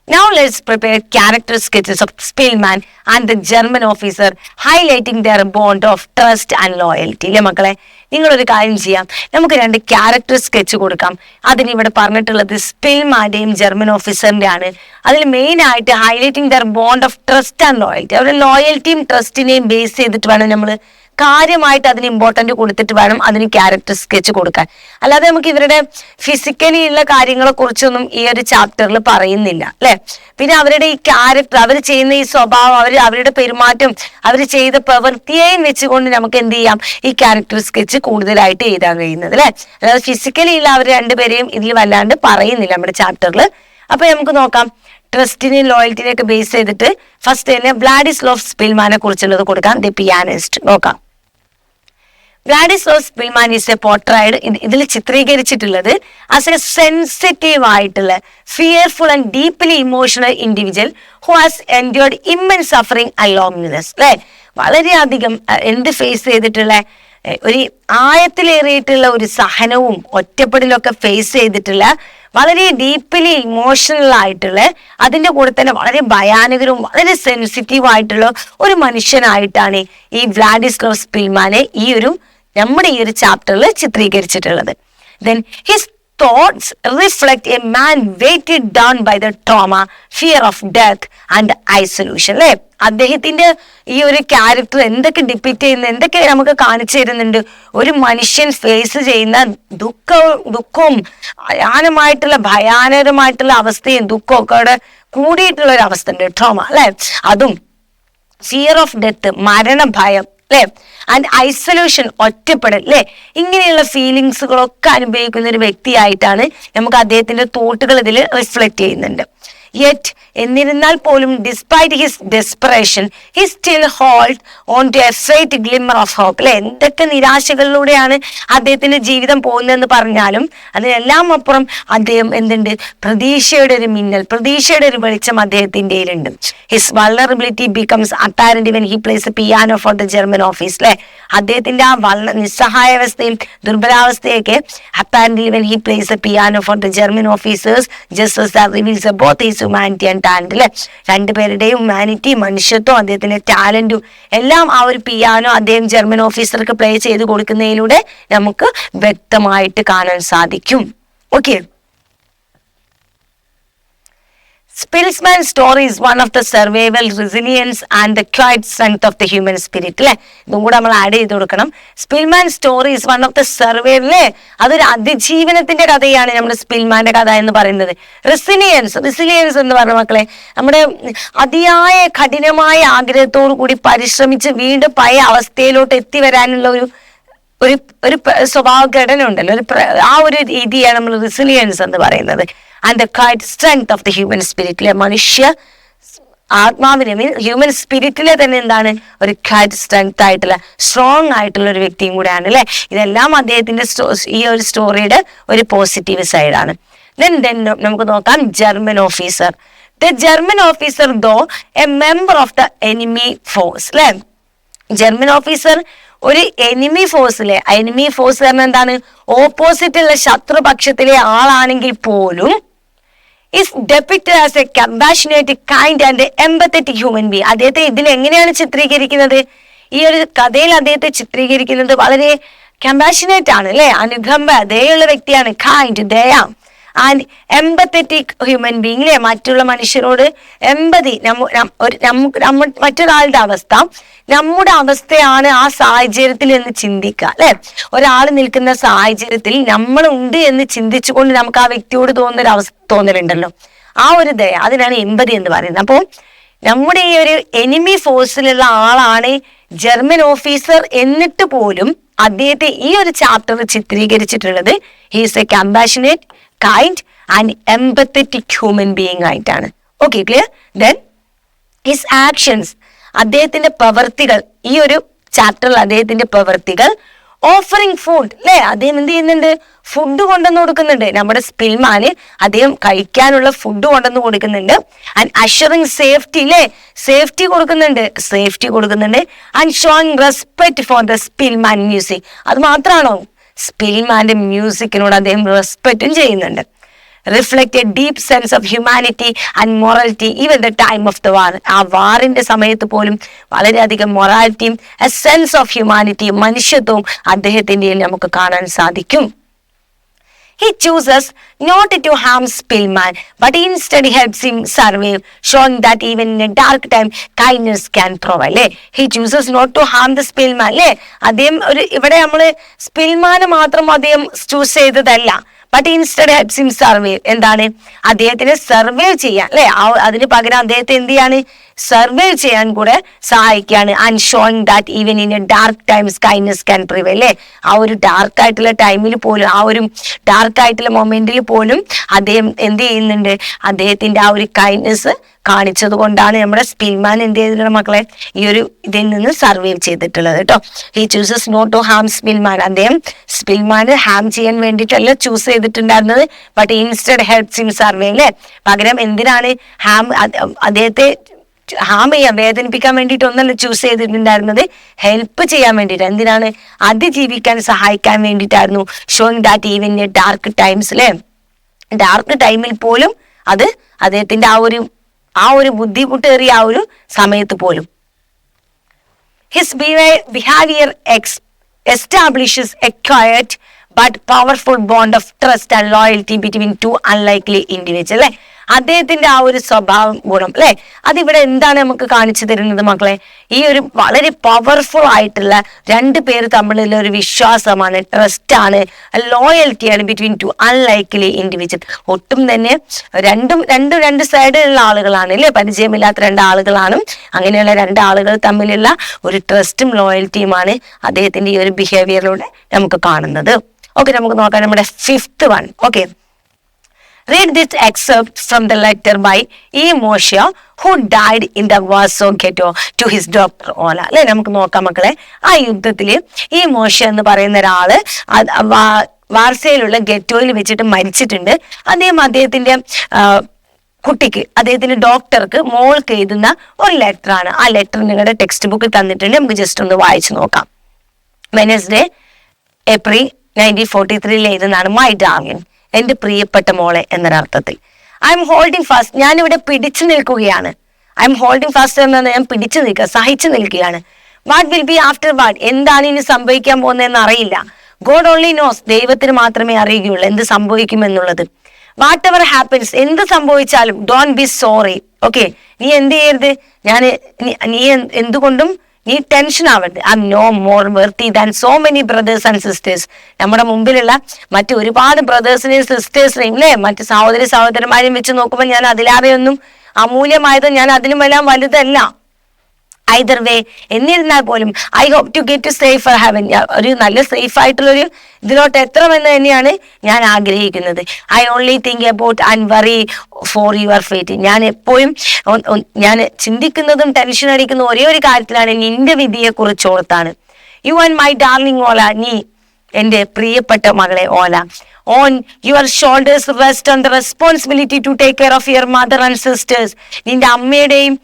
now let's prepare character sketches of Spielmann and the German officer, highlighting their bond of trust and loyalty. അല്ലേ മക്കളെ, നിങ്ങളൊരു കാര്യം ചെയ്യാം, നമുക്ക് 2 ക്യാരക്ടർ സ്കെച്ച് കൊടുക്കാം. അതിനിവിടെ പറഞ്ഞിട്ടുള്ളത് സ്പിൽമാന്റെയും ജർമ്മൻ ഓഫീസറിന്റെ ആണ്. അതിൽ മെയിൻ ആയിട്ട് highlighting there bond of trust and loyalty, അവരുടെ ലോയൽറ്റിയും ട്രസ്റ്റിനെയും ബേസ് ചെയ്തിട്ട് വേണം നമ്മൾ കാര്യമായിട്ട് അതിന് ഇമ്പോർട്ടന്റ് കൊടുത്തിട്ട് വേണം അതിന് ക്യാരക്ടർ സ്കെച്ച് കൊടുക്കാൻ. അല്ലാതെ നമുക്ക് ഇവരുടെ ഫിസിക്കലി ഉള്ള കാര്യങ്ങളെ കുറിച്ചൊന്നും ഈ ഒരു ചാപ്റ്ററിൽ പറയുന്നില്ല അല്ലെ. പിന്നെ അവരുടെ ഈ ക്യാരക്ടർ, അവർ ചെയ്യുന്ന ഈ സ്വഭാവം, അവരുടെ പെരുമാറ്റം, അവർ ചെയ്ത പ്രവൃത്തിയെയും വെച്ചുകൊണ്ട് നമുക്ക് എന്ത് ചെയ്യാം, ഈ ക്യാരക്ടർ സ്കെച്ച് കൂടുതലായിട്ട് എഴുതാൻ കഴിയുന്നത് അല്ലെ. അതായത് ഫിസിക്കലി ഉള്ള അവർ രണ്ടുപേരെയും ഇതിൽ വല്ലാണ്ട് പറയുന്നില്ല നമ്മുടെ ചാപ്റ്ററിൽ. അപ്പൊ നമുക്ക് നോക്കാം, ട്രസ്റ്റിനെയും ലോയൽറ്റിനെയും ഒക്കെ ബേസ് ചെയ്തിട്ട് ഫസ്റ്റ് തന്നെ വ്ലാഡിസ്ലോവ് സ്പിൽമാനെ കുറിച്ചുള്ളത് കൊടുക്കാം. ദി പിയാനിസ്റ്റ് നോക്കാം. വ്ലാഡിസ്ലോവ് സ്പിൽമാൻ ഈസ് എ പോർട്രൈഡ്, ഇതിൽ ചിത്രീകരിച്ചിട്ടുള്ളത് ആസ് എ സെൻസിറ്റീവ് ആയിട്ടുള്ള fearful and deeply emotional individual who has endured immense suffering and loneliness അല്ലെ. വളരെയധികം എന്ത് ഫേസ് ചെയ്തിട്ടുള്ള, ഒരു ആഴത്തിലേറിയിട്ടുള്ള ഒരു സഹനവും ഒറ്റപ്പെടലൊക്കെ ഫേസ് ചെയ്തിട്ടുള്ള, വളരെ ഡീപ്ലി ഇമോഷണൽ ആയിട്ടുള്ള, അതിന്റെ കൂടെ തന്നെ വളരെ ഭയാനകരവും വളരെ സെൻസിറ്റീവ് ആയിട്ടുള്ള ഒരു മനുഷ്യനായിട്ടാണ് ഈ വ്ലാഡിസ്ലോവ് സ്പിൽമാനെ നമ്മുടെ ഈ ഒരു ചാപ്റ്ററിൽ ചിത്രീകരിച്ചിട്ടുള്ളത്. Then his thoughts reflect a man weighted down by the trauma, fear of death and isolation അല്ലെ. അദ്ദേഹത്തിന്റെ ഈ ഒരു ക്യാരക്ടർ എന്തൊക്കെ ഡിപ്പിക്ട് ചെയ്യുന്ന, എന്തൊക്കെ നമുക്ക് കാണിച്ചു തരുന്നുണ്ട്, ഒരു മനുഷ്യൻ ഫേസ് ചെയ്യുന്ന ദുഃഖവും ഭയാനകരമായിട്ടുള്ള അവസ്ഥയും ദുഃഖവും ഒക്കെ കൂടിയിട്ടുള്ള ഒരു അവസ്ഥ ഉണ്ട്, ട്രോമ അല്ലെ. അതും ഫിയർ ഓഫ് ഡെത്ത്, മരണഭയം അല്ലെ, ആൻഡ് ഐസൊലേഷൻ, ഒറ്റപ്പെടൽ അല്ലെ. ഇങ്ങനെയുള്ള ഫീലിങ്സുകളൊക്കെ അനുഭവിക്കുന്ന ഒരു വ്യക്തിയായിട്ടാണ് നമുക്ക് അദ്ദേഹത്തിന്റെ തോട്ടുകൾ ഇതിൽ റിഫ്ലക്ട് ചെയ്യുന്നുണ്ട്. യെറ്റ് എന്നിരുന്നാൽ പോലും despite his desperation he still hold on to a faint glimmer of hope അല്ലെ. എന്തൊക്കെ നിരാശകളിലൂടെയാണ് അദ്ദേഹത്തിന്റെ ജീവിതം പോകുന്നതെന്ന് പറഞ്ഞാലും അതിനെല്ലാം അപ്പുറം അദ്ദേഹം എന്തുണ്ട്, പ്രതീക്ഷയുടെ ഒരു മിന്നൽ, പ്രതീക്ഷയുടെ ഒരു വെളിച്ചം അദ്ദേഹത്തിന്റെ ഉണ്ട്. His vulnerability becomes apparent when he plays a piano for the German office അല്ലെ. അദ്ദേഹത്തിന്റെ ആ നിസ്സഹായാവസ്ഥയും ദുർബലാവസ്ഥയൊക്കെ apparent when he plays a piano for the German officers just as that reveals both his his humanity and talent അല്ലെ. രണ്ടുപേരുടെയും humanity, മനുഷ്യത്വം, അദ്ദേഹത്തിന്റെ ടാലന്റും എല്ലാം ആ ഒരു പിയാനോ അദ്ദേഹം ജർമ്മൻ ഓഫീസർക്ക് പ്ലേ ചെയ്ത് കൊടുക്കുന്നതിലൂടെ നമുക്ക് വ്യക്തമായിട്ട് കാണാൻ സാധിക്കും. Okay, Spilsman's story is one of the survival, resilience and the quiet strength of the human spirit. അല്ലെ, ഇതും കൂടെ നമ്മൾ ആഡ് ചെയ്ത് കൊടുക്കണം. Szpilman story is one of the survival അല്ലെ, അതൊരു അതിജീവനത്തിന്റെ കഥയാണ് നമ്മുടെ സ്പിൽമാന്റെ കഥ എന്ന് പറയുന്നത്. റെസിലിയൻസ് എന്ന് പറഞ്ഞ മക്കളെ, നമ്മുടെ അതിയായ കഠിനമായ ആഗ്രഹത്തോടു കൂടി പരിശ്രമിച്ച് വീണ്ടും പഴയ അവസ്ഥയിലോട്ട് എത്തി വരാനുള്ള ഒരു സ്വഭാവ ഘടന ഉണ്ടല്ലോ, ആ ഒരു രീതിയാണ് നമ്മൾ റെസിലിയൻസ് എന്ന് പറയുന്നത്. And the quiet strength of the human സ്പിരിറ്റിലെ മനുഷ്യ ആത്മാവിനെ ഹ്യൂമൻ സ്പിരിറ്റിലെ തന്നെ എന്താണ് ഒരു ക്വയറ്റ് സ്ട്രെങ്ത് ആയിട്ടുള്ള സ്ട്രോങ് ആയിട്ടുള്ള ഒരു വ്യക്തിയും കൂടെയാണ് അല്ലെ. ഇതെല്ലാം അദ്ദേഹത്തിന്റെ ഈ ഒരു സ്റ്റോറിയുടെ ഒരു പോസിറ്റീവ് സൈഡാണ്. ദെൻ നമുക്ക് നോക്കാം German officer. The German officer though a member of the enemy force അല്ലെ. ജർമ്മൻ ഓഫീസർ ഒരു എനിമി ഫോഴ്സ് പറഞ്ഞാൽ എന്താണ്, ഓപ്പോസിറ്റ് ഉള്ള ശത്രുപക്ഷത്തിലെ ആളാണെങ്കിൽ പോലും is depicted as a compassionate, kind and empathetic human being. അദ്ദേഹത്തെ ഇതിൽ എങ്ങനെയാണ് ചിത്രീകരിക്കുന്നത്? ഈ ഒരു കഥയിൽ അദ്ദേഹത്തെ ചിത്രീകരിക്കുന്നത് വളരെ കമ്പാഷനേറ്റ് ആണ് അല്ലെ, അനുകമ്പ, ദയുള്ള വ്യക്തിയാണ്, കൈൻഡ്, ദയ ആൻഡ് എംപത്തറ്റിക് ഹ്യൂമൻ ബീങ് അല്ലെ. മറ്റുള്ള മനുഷ്യരോട് എമ്പതി, മറ്റൊരാളുടെ അവസ്ഥ നമ്മുടെ അവസ്ഥയാണ് ആ സാഹചര്യത്തിൽ എന്ന് ചിന്തിക്കുക അല്ലെ. ഒരാൾ നിൽക്കുന്ന സാഹചര്യത്തിൽ നമ്മളുണ്ട് എന്ന് ചിന്തിച്ചുകൊണ്ട് നമുക്ക് ആ വ്യക്തിയോട് തോന്നലുണ്ടല്ലോ, ആ ഒരു ദയ, അതിനാണ് എമ്പതി എന്ന് പറയുന്നത്. അപ്പോൾ നമ്മുടെ ഈ ഒരു എനിമി ഫോഴ്സിലുള്ള ആളാണ് ജർമ്മൻ ഓഫീസർ, എന്നിട്ട് പോലും അദ്ദേഹത്തെ ഈ ഒരു ചാപ്റ്റർ ചിത്രീകരിച്ചിട്ടുള്ളത് he's a compassionate, kind and empathetic human being ആയിട്ടാണ്. Okay, clear? Then his actions, അദ്ദേഹത്തിന്റെ പ്രവർത്തികൾ, ഈ ഒരു ചാപ്റ്ററിൽ അദ്ദേഹത്തിന്റെ പ്രവർത്തികൾ, ഓഫറിങ് ഫുഡ് അല്ലെ, അദ്ദേഹം എന്ത് ചെയ്യുന്നുണ്ട്, ഫുഡ് കൊണ്ടുവന്ന് കൊടുക്കുന്നുണ്ട്. നമ്മുടെ സ്പിൽമാന് അദ്ദേഹം കഴിക്കാനുള്ള ഫുഡ് കൊണ്ടുവന്ന് കൊടുക്കുന്നുണ്ട്. ആൻഡ് അഷറിങ് സേഫ്റ്റി അല്ലെ, സേഫ്റ്റി കൊടുക്കുന്നുണ്ട്. And showing respect for the Szpilman music. അത് മാത്രമാണോ, സ്പിൽമാന്റെ മ്യൂസിക്കിനോട് അദ്ദേഹം റെസ്പെക്റ്റും ചെയ്യുന്നുണ്ട്. reflect a deep sense of humanity and morality even the time of the war. ആ വാറിന്റെ സമയത്ത് പോലും വളരെയധികം മൊറാലിറ്റിയും a sense of humanity, മനുഷ്യത്വവും അദ്ദേഹത്തിന്റെ നമുക്ക് കാണാൻ സാധിക്കും. He chooses not to harm Spilman, but instead helps him survive, showing that even in a dark time, kindness can prevail. He chooses not to harm the Spilman. അദ്ദേഹം ഇവിടെ നമ്മള് സ്പിൽമാനെ മാത്രം അദ്ദേഹം choose ചെയ്തതല്ല, but instead helps him survive. എന്താണ്, അദ്ദേഹത്തിന് survive ചെയ്യാൻ അല്ലെ, അതിന് പകരം അദ്ദേഹത്തെ എന്ത് ചെയ്യാണ്, സർവൈവ് ചെയ്യാൻ കൂടെ സഹായിക്കുകയാണ്. And showing that even in A dark times kindness can prevail അല്ലെ. ആ ഒരു ഡാർക്ക് ആയിട്ടുള്ള ടൈമിൽ പോലും, ആ ഒരു ഡാർക്ക് ആയിട്ടുള്ള മൊമെന്റിൽ പോലും അദ്ദേഹം എന്ത് ചെയ്യുന്നുണ്ട്, അദ്ദേഹത്തിന്റെ ആ ഒരു കൈൻഡ്നസ് കാണിച്ചത് കൊണ്ടാണ് നമ്മുടെ സ്പിൽമാൻ എന്ത് ചെയ്തിട്ടുള്ള മക്കളെ ഈ ഒരു ഇതിൽ നിന്ന് സർവൈവ് ചെയ്തിട്ടുള്ളത് കേട്ടോ. He chooses not to harm Szpilman. അദ്ദേഹം സ്പിൽമാനെ ഹാം ചെയ്യാൻ വേണ്ടിയിട്ടല്ല ചൂസ് ചെയ്തിട്ടുണ്ടായിരുന്നത്, but instead helps him survive അല്ലെ. പകരം എന്തിനാണ് അദ്ദേഹത്തെ ഹാം ചെയ്യാൻ, വേദനിപ്പിക്കാൻ വേണ്ടിയിട്ടൊന്നല്ല ചൂസ് ചെയ്തിട്ടുണ്ടായിരുന്നത്, ഹെൽപ്പ് ചെയ്യാൻ വേണ്ടിയിട്ട്. എന്തിനാണ്, അതിജീവിക്കാൻ സഹായിക്കാൻ വേണ്ടിയിട്ടായിരുന്നു. Showing that even in dark times അല്ലെ, ഡാർക്ക് ടൈമിൽ പോലും അത് അദ്ദേഹത്തിന്റെ ആ ഒരു ബുദ്ധിമുട്ടേറിയ ആ ഒരു സമയത്ത് പോലും. His behaviour establishes a quiet but powerful bond of trust and loyalty between two unlikely individuals അല്ലെ. അദ്ദേഹത്തിന്റെ ആ ഒരു സ്വഭാവ ഗുണം അല്ലെ, അതിവിടെ എന്താണ് നമുക്ക് കാണിച്ചു തരുന്നത് മക്കളെ, ഈ ഒരു വളരെ പവർഫുൾ ആയിട്ടുള്ള രണ്ട് പേര് തമ്മിലുള്ള ഒരു വിശ്വാസമാണ്, ട്രസ്റ്റ് ആണ്, ലോയൽറ്റിയാണ് ബിറ്റ്വീൻ ടു അൺലൈക്ലി ഇൻഡിവിജ്വൽ. ഒട്ടും തന്നെ രണ്ട് സൈഡിലുള്ള ആളുകളാണ് അല്ലെ, പരിചയമില്ലാത്ത രണ്ടാളുകളാണ്. അങ്ങനെയുള്ള രണ്ടാളുകൾ തമ്മിലുള്ള ഒരു ട്രസ്റ്റും ലോയൽറ്റിയുമാണ് അദ്ദേഹത്തിന്റെ ഈ ഒരു ബിഹേവിയറിലൂടെ നമുക്ക് കാണുന്നത്. ഓക്കെ, നമുക്ക് നോക്കാം നമ്മുടെ 5th one. Okay, read this excerpt from the letter by E. Moshe, who died in the Warsaw ghetto, to his daughter Ola. അല്ലെ, നമുക്ക് നോക്കാം മക്കളെ. ആ യുദ്ധത്തില് ഈ മോശ എന്ന് പറയുന്ന ഒരാള് വാർസയിലുള്ള ഗെറ്റോയിൽ വെച്ചിട്ട് മരിച്ചിട്ടുണ്ട്. അദ്ദേഹത്തിന്റെ കുട്ടിക്ക്, അദ്ദേഹത്തിന്റെ ഡോക്ടർക്ക് മോൾക്ക് എഴുതുന്ന ഒരു ലെറ്റർ ആണ്. ആ ലെറ്റർ നിങ്ങളുടെ ടെക്സ്റ്റ് ബുക്കിൽ തന്നിട്ടുണ്ട്, നമുക്ക് ജസ്റ്റ് ഒന്ന് വായിച്ചു നോക്കാം. Wednesday April 1943 എഴുതുന്നതാണ്. മൈ ഡാർലിംഗ്, എന്റെ പ്രിയപ്പെട്ട മോളെ എന്നൊരർത്ഥത്തിൽ. ഐ എം ഹോൾഡിംഗ് ഫാസ്റ്റ്, ഞാനിവിടെ പിടിച്ചു നിൽക്കുകയാണ്. ഐ എം ഹോൾഡിംഗ് ഫാസ്റ്റ് എന്നാണ് ഞാൻ പിടിച്ചു നിൽക്കുക, സഹിച്ചു നിൽക്കുകയാണ്. What will be after what, എന്താണ് ഇനി സംഭവിക്കാൻ പോകുന്നതെന്ന് അറിയില്ല. ഗോഡ് ഓൺലി നോസ്, ദൈവത്തിന് മാത്രമേ അറിയുകയുള്ളൂ എന്ത് സംഭവിക്കുമെന്നുള്ളത്. വാട്ട് എവർ ഹാപ്പൻസ്, എന്ത് സംഭവിച്ചാലും ഡോണ്ട് ബി സോറി. ഓക്കെ, നീ എന്ത് ചെയ്യരുത്, നീ എന്തുകൊണ്ടും നീ ടെൻഷൻ ആവരുത്. I am no more worthy than so many brothers and sisters. നമ്മുടെ മുമ്പിലുള്ള മറ്റു ഒരുപാട് ബ്രദേഴ്സിനെയും സിസ്റ്റേഴ്സിനെയും അല്ലെ മറ്റു സഹോദരന്മാരെയും വെച്ച് നോക്കുമ്പോൾ ഞാൻ അതിലേറെയൊന്നും അമൂല്യമായത്, ഞാൻ അതിലും എല്ലാം വലുതല്ല. ഐദർ വേ, എന്നിരുന്നാൽ പോലും I hope to get to safe for heaven, ഒരു നല്ല സേഫ് ആയിട്ടുള്ളൊരു ഇതിലോട്ട് എത്തണമെന്ന് തന്നെയാണ് ഞാൻ ആഗ്രഹിക്കുന്നത്. I only think about and worry for your fate, ഞാൻ എപ്പോഴും ഞാൻ ചിന്തിക്കുന്നതും ടെൻഷൻ അടിക്കുന്ന ഒരേ ഒരു കാര്യത്തിലാണ്, നിന്റെ വിധിയെ കുറിച്ച് ഓർത്താണ്. You and my darling Ola, നീ എന്റെ പ്രിയപ്പെട്ട മകളെ Ola. On your shoulders rest on the responsibility to take care of your mother and sisters, നിന്റെ അമ്മയുടെയും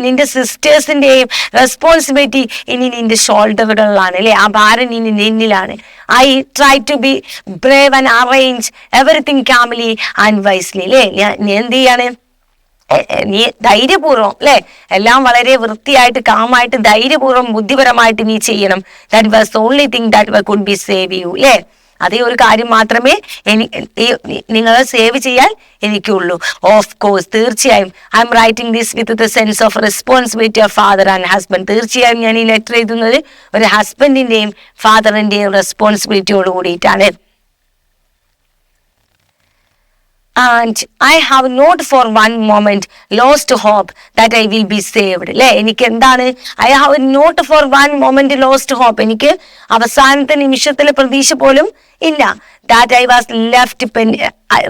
നിന്റെ സിസ്റ്റേഴ്സിന്റെയും റെസ്പോൺസിബിലിറ്റി ഇനി നിന്റെ ഷോൾഡറുകളിലാണ് അല്ലെ, ആ ഭാരം ഇനി നിന്നിലാണ്. I try to be brave and arrange everything calmly and wisely അല്ലെ, നീ എന്ത് ചെയ്യാണ്, നീ ധൈര്യപൂർവ്വം അല്ലെ എല്ലാം വളരെ വൃത്തിയായിട്ട് കാമായിട്ട് ധൈര്യപൂർവ്വം ബുദ്ധിപരമായിട്ട് നീ ചെയ്യണം. That was the only thing that could be save U അല്ലെ, അതേ ഒരു കാര്യം മാത്രമേ നിങ്ങളെ സേവ് ചെയ്യാൻ എനിക്കുള്ളൂ. ഓഫ് കോഴ്സ്, തീർച്ചയായും I M writing this with the sense of responsibility of father and husband, തീർച്ചയായും ഞാൻ ഈ ലെറ്റർ എഴുതുന്നത് ഒരു ഹസ്ബൻഡിന്റെയും ഫാദറിന്റെയും റെസ്പോൺസിബിലിറ്റിയോട് കൂടിയിട്ടാണ്. And I have not for one moment lost hope that I will be saved. അല്ലെ, എനിക്ക് എന്താണ്, I have not for one moment lost hope, എനിക്ക് അവസാനത്തെ നിമിഷത്തിലെ പ്രതീക്ഷ പോലും ഇല്ല. That I was left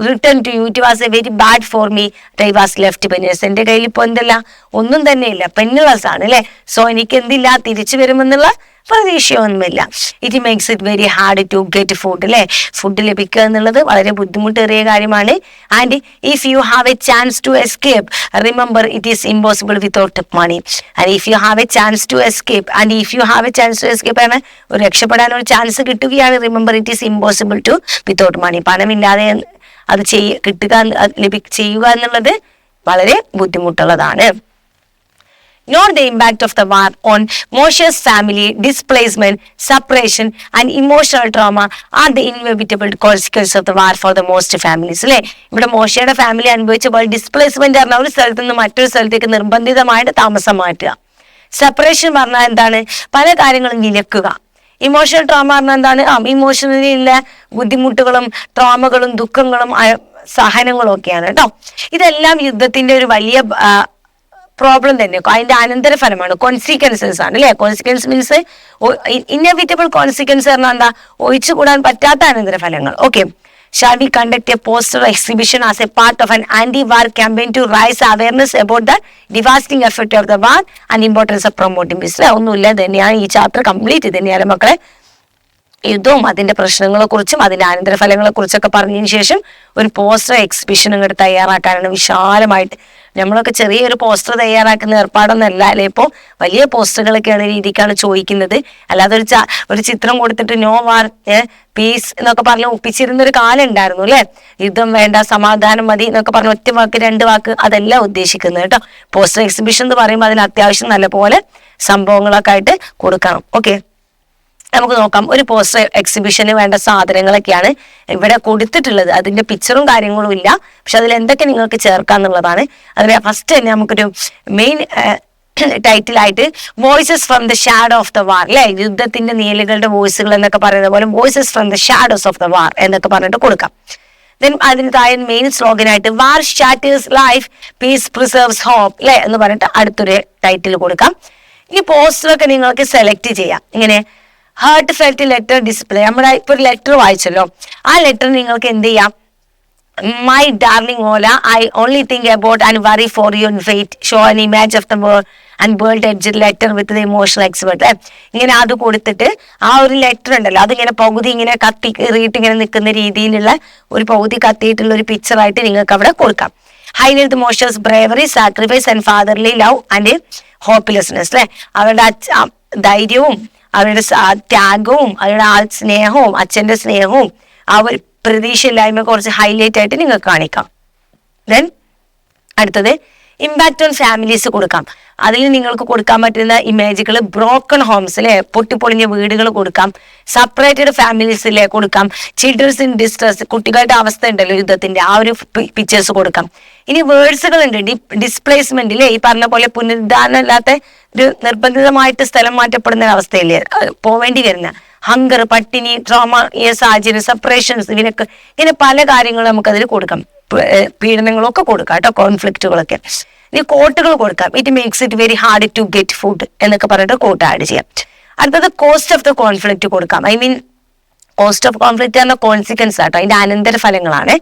return to you, it was a very bad for me that I was left penniless. എന്റെ കയ്യിൽ ഇപ്പൊ എന്തല്ല, ഒന്നും തന്നെ ഇല്ല, പെന്നിലെസ് ആണ് അല്ലെ. സോ എനിക്ക് എന്തില്ല, തിരിച്ചു വരുമെന്നുള്ള പ്രതീക്ഷയൊന്നുമില്ല. It makes it very hard to get food അല്ലെ, ഫുഡ് ലഭിക്കുക എന്നുള്ളത് വളരെ ബുദ്ധിമുട്ടേറിയ കാര്യമാണ്. And if you have a chance to escape, remember it is impossible without money. And if you have a chance to escape, and if you have a chance to escape ആണ്, ഒരു രക്ഷപ്പെടാൻ ഒരു chance കിട്ടുകയാണ്. Remember it is impossible to without money, പണമില്ലാതെ അത് ചെയ്യുക എന്നുള്ളത് വളരെ ബുദ്ധിമുട്ടുള്ളതാണ്. Not the impact of the war on Moshe's family, displacement, separation and emotional trauma are the inevitable consequences of the war for the most families. അല്ലെ, ഇവിടെ മോശയുടെ family അനുഭവിച്ച displacement പറഞ്ഞാൽ ഒരു സ്ഥലത്ത് നിന്ന് മറ്റൊരു സ്ഥലത്തേക്ക് നിർബന്ധിതമായിട്ട് താമസം മാറ്റുക. സെപ്പറേഷൻ പറഞ്ഞാൽ എന്താണ്, പല കാര്യങ്ങളും നിലക്കുക. ഇമോഷണൽ ട്രോമ പറഞ്ഞാൽ എന്താണ്, ഇമോഷണലി ഉള്ള ബുദ്ധിമുട്ടുകളും ട്രോമകളും ദുഃഖങ്ങളും സഹനങ്ങളും ഒക്കെയാണ് കേട്ടോ. ഇതെല്ലാം യുദ്ധത്തിന്റെ ഒരു വലിയ പ്രോബ്ലം തന്നെ, അതിന്റെ അനന്തരഫലമാണ്, കോൺസിക്വൻസസ് ആണ് അല്ലെ. കോൺസിക്വൻസ് മീൻസ് ഇന്നെവിറ്റബിൾ കോൺസിക്വൻസ് പറഞ്ഞാൽ എന്താ, ഒഴിച്ചുകൂടാൻ പറ്റാത്ത അനന്തരഫലങ്ങൾ. Okay, shall we conduct a poster exhibition as a part of an anti-war campaign to raise awareness about the devastating effect of the war and importance of promoting peace? ഒന്നുമില്ല, തന്നെയാണ് ഈ chapter complete തന്നെയാണ് മക്കളെ. യുദ്ധവും അതിന്റെ പ്രശ്നങ്ങളെ കുറിച്ചും അതിന്റെ അനന്തരഫലങ്ങളെ കുറിച്ചൊക്കെ പറഞ്ഞതിന് ശേഷം ഒരു പോസ്റ്റർ എക്സിബിഷൻ ഇങ്ങോട്ട് തയ്യാറാക്കാനാണ് വിശാലമായിട്ട്. നമ്മളൊക്കെ ചെറിയൊരു പോസ്റ്റർ തയ്യാറാക്കുന്ന ഏർപ്പാടൊന്നല്ല അല്ലെ, ഇപ്പോൾ വലിയ പോസ്റ്ററുകളൊക്കെയാണ് രീതിക്കാണ് ചോദിക്കുന്നത്. അല്ലാതെ ഒരു ചിത്രം കൊടുത്തിട്ട് നോ വാർ പീസ് എന്നൊക്കെ പറഞ്ഞ് ഒപ്പിച്ചിരുന്ന ഒരു കാലം ഉണ്ടായിരുന്നു അല്ലെ. യുദ്ധം വേണ്ട, സമാധാനം മതി എന്നൊക്കെ പറഞ്ഞ ഒറ്റ വാക്ക് 2 വാക്ക് അതല്ല ഉദ്ദേശിക്കുന്നത് കേട്ടോ. പോസ്റ്റർ എക്സിബിഷൻ എന്ന് പറയുമ്പോൾ അതിന് അത്യാവശ്യം നല്ലപോലെ സംഭവങ്ങളൊക്കെ ആയിട്ട് കൊടുക്കണം. ഓക്കെ, നമുക്ക് നോക്കാം. ഒരു പോസ്റ്റർ എക്സിബിഷന് വേണ്ട സാധനങ്ങളൊക്കെയാണ് ഇവിടെ കൊടുത്തിട്ടുള്ളത്. അതിന്റെ പിക്ചറും കാര്യങ്ങളും ഇല്ല, പക്ഷെ അതിൽ എന്തൊക്കെ നിങ്ങൾക്ക് ചേർക്കാന്നുള്ളതാണ്. അതിൽ ഫസ്റ്റ് തന്നെ നമുക്കൊരു മെയിൻ ടൈറ്റിലായിട്ട് voices from the shadow of the war അല്ലെ, യുദ്ധത്തിന്റെ നീലുകളുടെ വോയിസുകൾ എന്നൊക്കെ പറയുന്ന പോലെ voices from the shadows of the war എന്നൊക്കെ പറഞ്ഞിട്ട് കൊടുക്കാം. ദെൻ അതിന് താഴെ മെയിൻ സ്ലോഗനായിട്ട് war shatters life, peace preserves hope അല്ലെ എന്ന് പറഞ്ഞിട്ട് അടുത്തൊരു ടൈറ്റിൽ കൊടുക്കാം. ഈ പോസ്റ്ററൊക്കെ നിങ്ങൾക്ക് സെലക്ട് ചെയ്യാം. ഇങ്ങനെ ഹാർട്ട് ഫെൽറ്റ് ലെറ്റർ ഡിസ്പ്ലേ, നമ്മുടെ ഇപ്പൊ ഒരു ലെറ്റർ വായിച്ചല്ലോ, ആ ലെറ്റർ നിങ്ങൾക്ക് എന്ത് ചെയ്യാം, my darling Ola, I only think about and worry for your fate, show an image of the world and world edge letter with the emotional expert. ഇങ്ങനെ അത് കൊടുത്തിട്ട് ആ ഒരു ലെറ്റർ ഉണ്ടല്ലോ, അതിങ്ങനെ പകുതി ഇങ്ങനെ കത്തി കീറിയിട്ട് ഇങ്ങനെ നിൽക്കുന്ന രീതിയിലുള്ള ഒരു പകുതി കത്തിയിട്ടുള്ള ഒരു പിക്ചറായിട്ട് നിങ്ങൾക്ക് അവിടെ കൊടുക്കാം. Highlight the mother's bravery, sacrifice and fatherly love and hopelessness അല്ലെ, അവരുടെ ധൈര്യവും അവരുടെ ത്യാഗവും അവരുടെ സ്നേഹവും അച്ഛന്റെ സ്നേഹവും ആ ഒരു പ്രതീക്ഷയില്ലായ്മ കുറച്ച് ഹൈലൈറ്റ് ആയിട്ട് നിങ്ങൾക്ക് കാണിക്കാം. ദെൻ അടുത്തത് ഇമ്പാക്ട് ഓൺ ഫാമിലീസ് കൊടുക്കാം. അതിൽ നിങ്ങൾക്ക് കൊടുക്കാൻ പറ്റുന്ന ഇമേജുകൾ ബ്രോക്കൺ ഹോംസ് അല്ലെ, പൊട്ടിപ്പൊളിഞ്ഞ വീടുകൾ കൊടുക്കാം. സെപ്പറേറ്റഡ് ഫാമിലീസിലെ കൊടുക്കാം. ചിൽഡ്രൻസ് ഇൻ ഡിസ്ട്രസ്, കുട്ടികളുടെ അവസ്ഥ ഉണ്ടല്ലോ യുദ്ധത്തിന്റെ, ആ ഒരു പിക്ചേഴ്സ് കൊടുക്കാം. ഇനി വേർഡ്സുകൾ ഉണ്ട്. ഡിസ്പ്ലേസ്മെന്റിലെ ഈ പറഞ്ഞ പോലെ പുനരുദ്ധാരണം അല്ലാത്ത ഒരു നിർബന്ധിതമായിട്ട് സ്ഥലം മാറ്റപ്പെടുന്ന ഒരു അവസ്ഥയില്ലേ, പോവേണ്ടി വരുന്ന ഹങ്കർ, പട്ടിണി, ട്രോമ, സാഹചര്യം, സെപ്പറേഷൻസ്, ഇതിനൊക്കെ ഇങ്ങനെ പല കാര്യങ്ങളും നമുക്ക് അതിൽ കൊടുക്കാം. പീഡനങ്ങളൊക്കെ കൊടുക്കാം കേട്ടോ, കോൺഫ്ലിക്റ്റുകളൊക്കെ. ഇനി കോട്ടുകൾ കൊടുക്കാം. It makes it very hard to get food എന്നൊക്കെ പറഞ്ഞിട്ട് കോട്ട് ആഡ് ചെയ്യാം. അടുത്തത് കോസ്റ്റ് ഓഫ് ദ കോൺഫ്ലിക്റ്റ് കൊടുക്കാം. I mean cost of conflict എന്ന കോൺസിക്വൻസ് ആട്ടോ, അതിന്റെ അനന്തര ഫലങ്ങളാണ്.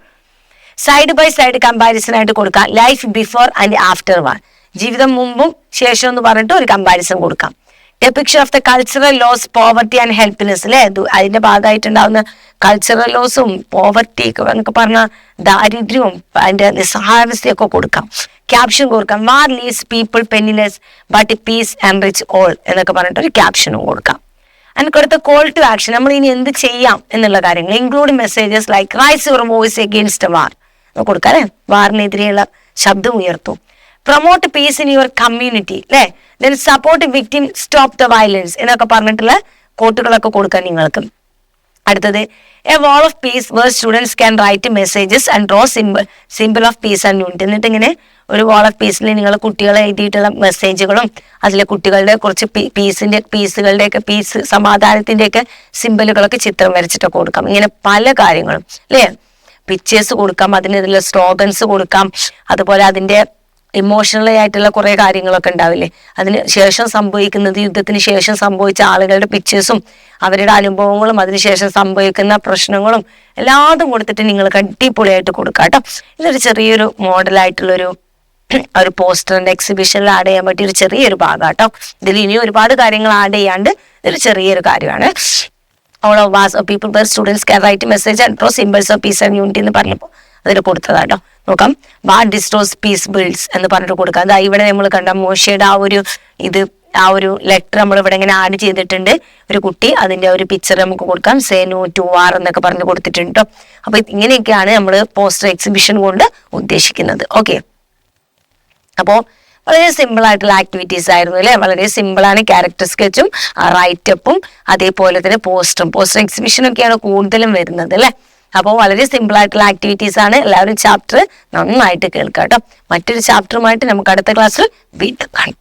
സൈഡ് ബൈ സൈഡ് കമ്പാരിസൺ ആയിട്ട് കൊടുക്കാം. Life before and after war, ജീവിതം മുമ്പും ശേഷം എന്ന് പറഞ്ഞിട്ട് ഒരു കമ്പാരിസൺ കൊടുക്കാം. Depiction of the cultural loss, poverty and helpless അല്ലെ, അതിന്റെ ഭാഗമായിട്ടുണ്ടാവുന്ന കൾച്ചറൽ ലോസും പോവർട്ടി എന്നൊക്കെ പറഞ്ഞ ദാരിദ്ര്യവും അതിന്റെ നിസ്സഹായാവസ്ഥയൊക്കെ കൊടുക്കാം. ക്യാപ്ഷൻ കൊടുക്കാം. War leaves people penniless but peace and rich all എന്നൊക്കെ പറഞ്ഞിട്ട് ഒരു ക്യാപ്ഷനും കൊടുക്കാം. അതിനടുത്ത കോൾ ടു ആക്ഷൻ, നമ്മൾ ഇനി എന്ത് ചെയ്യാം എന്നുള്ള കാര്യങ്ങൾ. Include messages like raise your voice against war കൊടുക്കാം അല്ലെ, വാറിനെതിരെയുള്ള ശബ്ദം ഉയർത്തും. Promote peace in your community അല്ലെ, then support victim, stop the violence എന്നൊക്കെ പറഞ്ഞിട്ടുള്ള കോട്ടുകളൊക്കെ കൊടുക്കാം നിങ്ങൾക്ക്. അടുത്തത് a wall of peace where students can write messages and draw simple of peace and unity. എന്നിട്ട് ഇങ്ങനെ ഒരു വാൾ ഓഫ് പീസിൽ നിങ്ങൾ കുട്ടികളെ എഴുതിയിട്ടുള്ള മെസ്സേജുകളും അതിലെ കുട്ടികളുടെ കുറച്ച് പീസുകളുടെ ഒക്കെ സമാധാനത്തിന്റെ ഒക്കെ സിമ്പിളുകളൊക്കെ ചിത്രം വരച്ചിട്ടൊക്കെ കൊടുക്കാം. ഇങ്ങനെ പല കാര്യങ്ങളും അല്ലേ, പിക്ചേഴ്സ് കൊടുക്കാം, അതിനെതിരെ സ്ലോഗൻസ് കൊടുക്കാം. അതുപോലെ അതിന്റെ ഇമോഷണലി ആയിട്ടുള്ള കുറെ കാര്യങ്ങളൊക്കെ ഉണ്ടാവില്ലേ, അതിന് ശേഷം സംഭവിക്കുന്നത്, യുദ്ധത്തിന് ശേഷം സംഭവിച്ച ആളുകളുടെ പിക്ചേഴ്സും അവരുടെ അനുഭവങ്ങളും അതിനുശേഷം സംഭവിക്കുന്ന പ്രശ്നങ്ങളും എല്ലാതും കൊടുത്തിട്ട് നിങ്ങൾക്ക് അടിപൊളിയായിട്ട് കൊടുക്കാം കേട്ടോ. ഇതൊരു ചെറിയൊരു മോഡലായിട്ടുള്ളൊരു പോസ്റ്ററിന്റെ എക്സിബിഷനിൽ ആഡ് ചെയ്യാൻ പറ്റിയ ഒരു ചെറിയൊരു ഭാഗം കേട്ടോ. ഇതിൽ ഇനി ഒരുപാട് കാര്യങ്ങൾ ആഡ് ചെയ്യാണ്ട് ഇതൊരു ചെറിയൊരു കാര്യമാണ്. All of was people where students can right message and draw symbols of peace and unity എന്ന് പറഞ്ഞപ്പോൾ അതിൽ കൊടുത്തതാട്ടോ. നോക്കാം, വാർ ഡിസ്ട്രോസ് പീസ് ബിൽഡ്സ് എന്ന് പറഞ്ഞിട്ട് കൊടുക്കാം. അതാ ഇവിടെ നമ്മൾ കണ്ട മോശയുടെ ആ ഒരു ലെറ്റർ നമ്മൾ ഇവിടെ ഇങ്ങനെ ആഡ് ചെയ്തിട്ടുണ്ട്. ഒരു കുട്ടി, അതിന്റെ ഒരു പിക്ചർ നമുക്ക് കൊടുക്കാം. സേ നോ ടു വാർ എന്നൊക്കെ പറഞ്ഞ് കൊടുത്തിട്ടുണ്ട് കേട്ടോ. അപ്പൊ ഇങ്ങനെയൊക്കെയാണ് നമ്മൾ പോസ്റ്റർ എക്സിബിഷൻ കൊണ്ട് ഉദ്ദേശിക്കുന്നത്. ഓക്കെ, അപ്പോ വളരെ സിമ്പിൾ ആയിട്ടുള്ള ആക്ടിവിറ്റീസ് ആയിരുന്നു അല്ലെ. വളരെ സിമ്പിൾ ആണ്. ക്യാരക്ടർ സ്കെച്ചും റൈറ്റപ്പും അതേപോലെ തന്നെ പോസ്റ്റർ എക്സിബിഷനും ഒക്കെയാണ് കൂടുതലും വരുന്നത് അല്ലെ. അപ്പോൾ വളരെ സിമ്പിൾ ആയിട്ടുള്ള ആക്ടിവിറ്റീസ് ആണ്. എല്ലാവരും ചാപ്റ്റർ നന്നായിട്ട് കേൾക്കാം കേട്ടോ. മറ്റൊരു ചാപ്റ്ററുമായിട്ട് നമുക്ക് അടുത്ത ക്ലാസ്സിൽ വീണ്ടും കാണാം.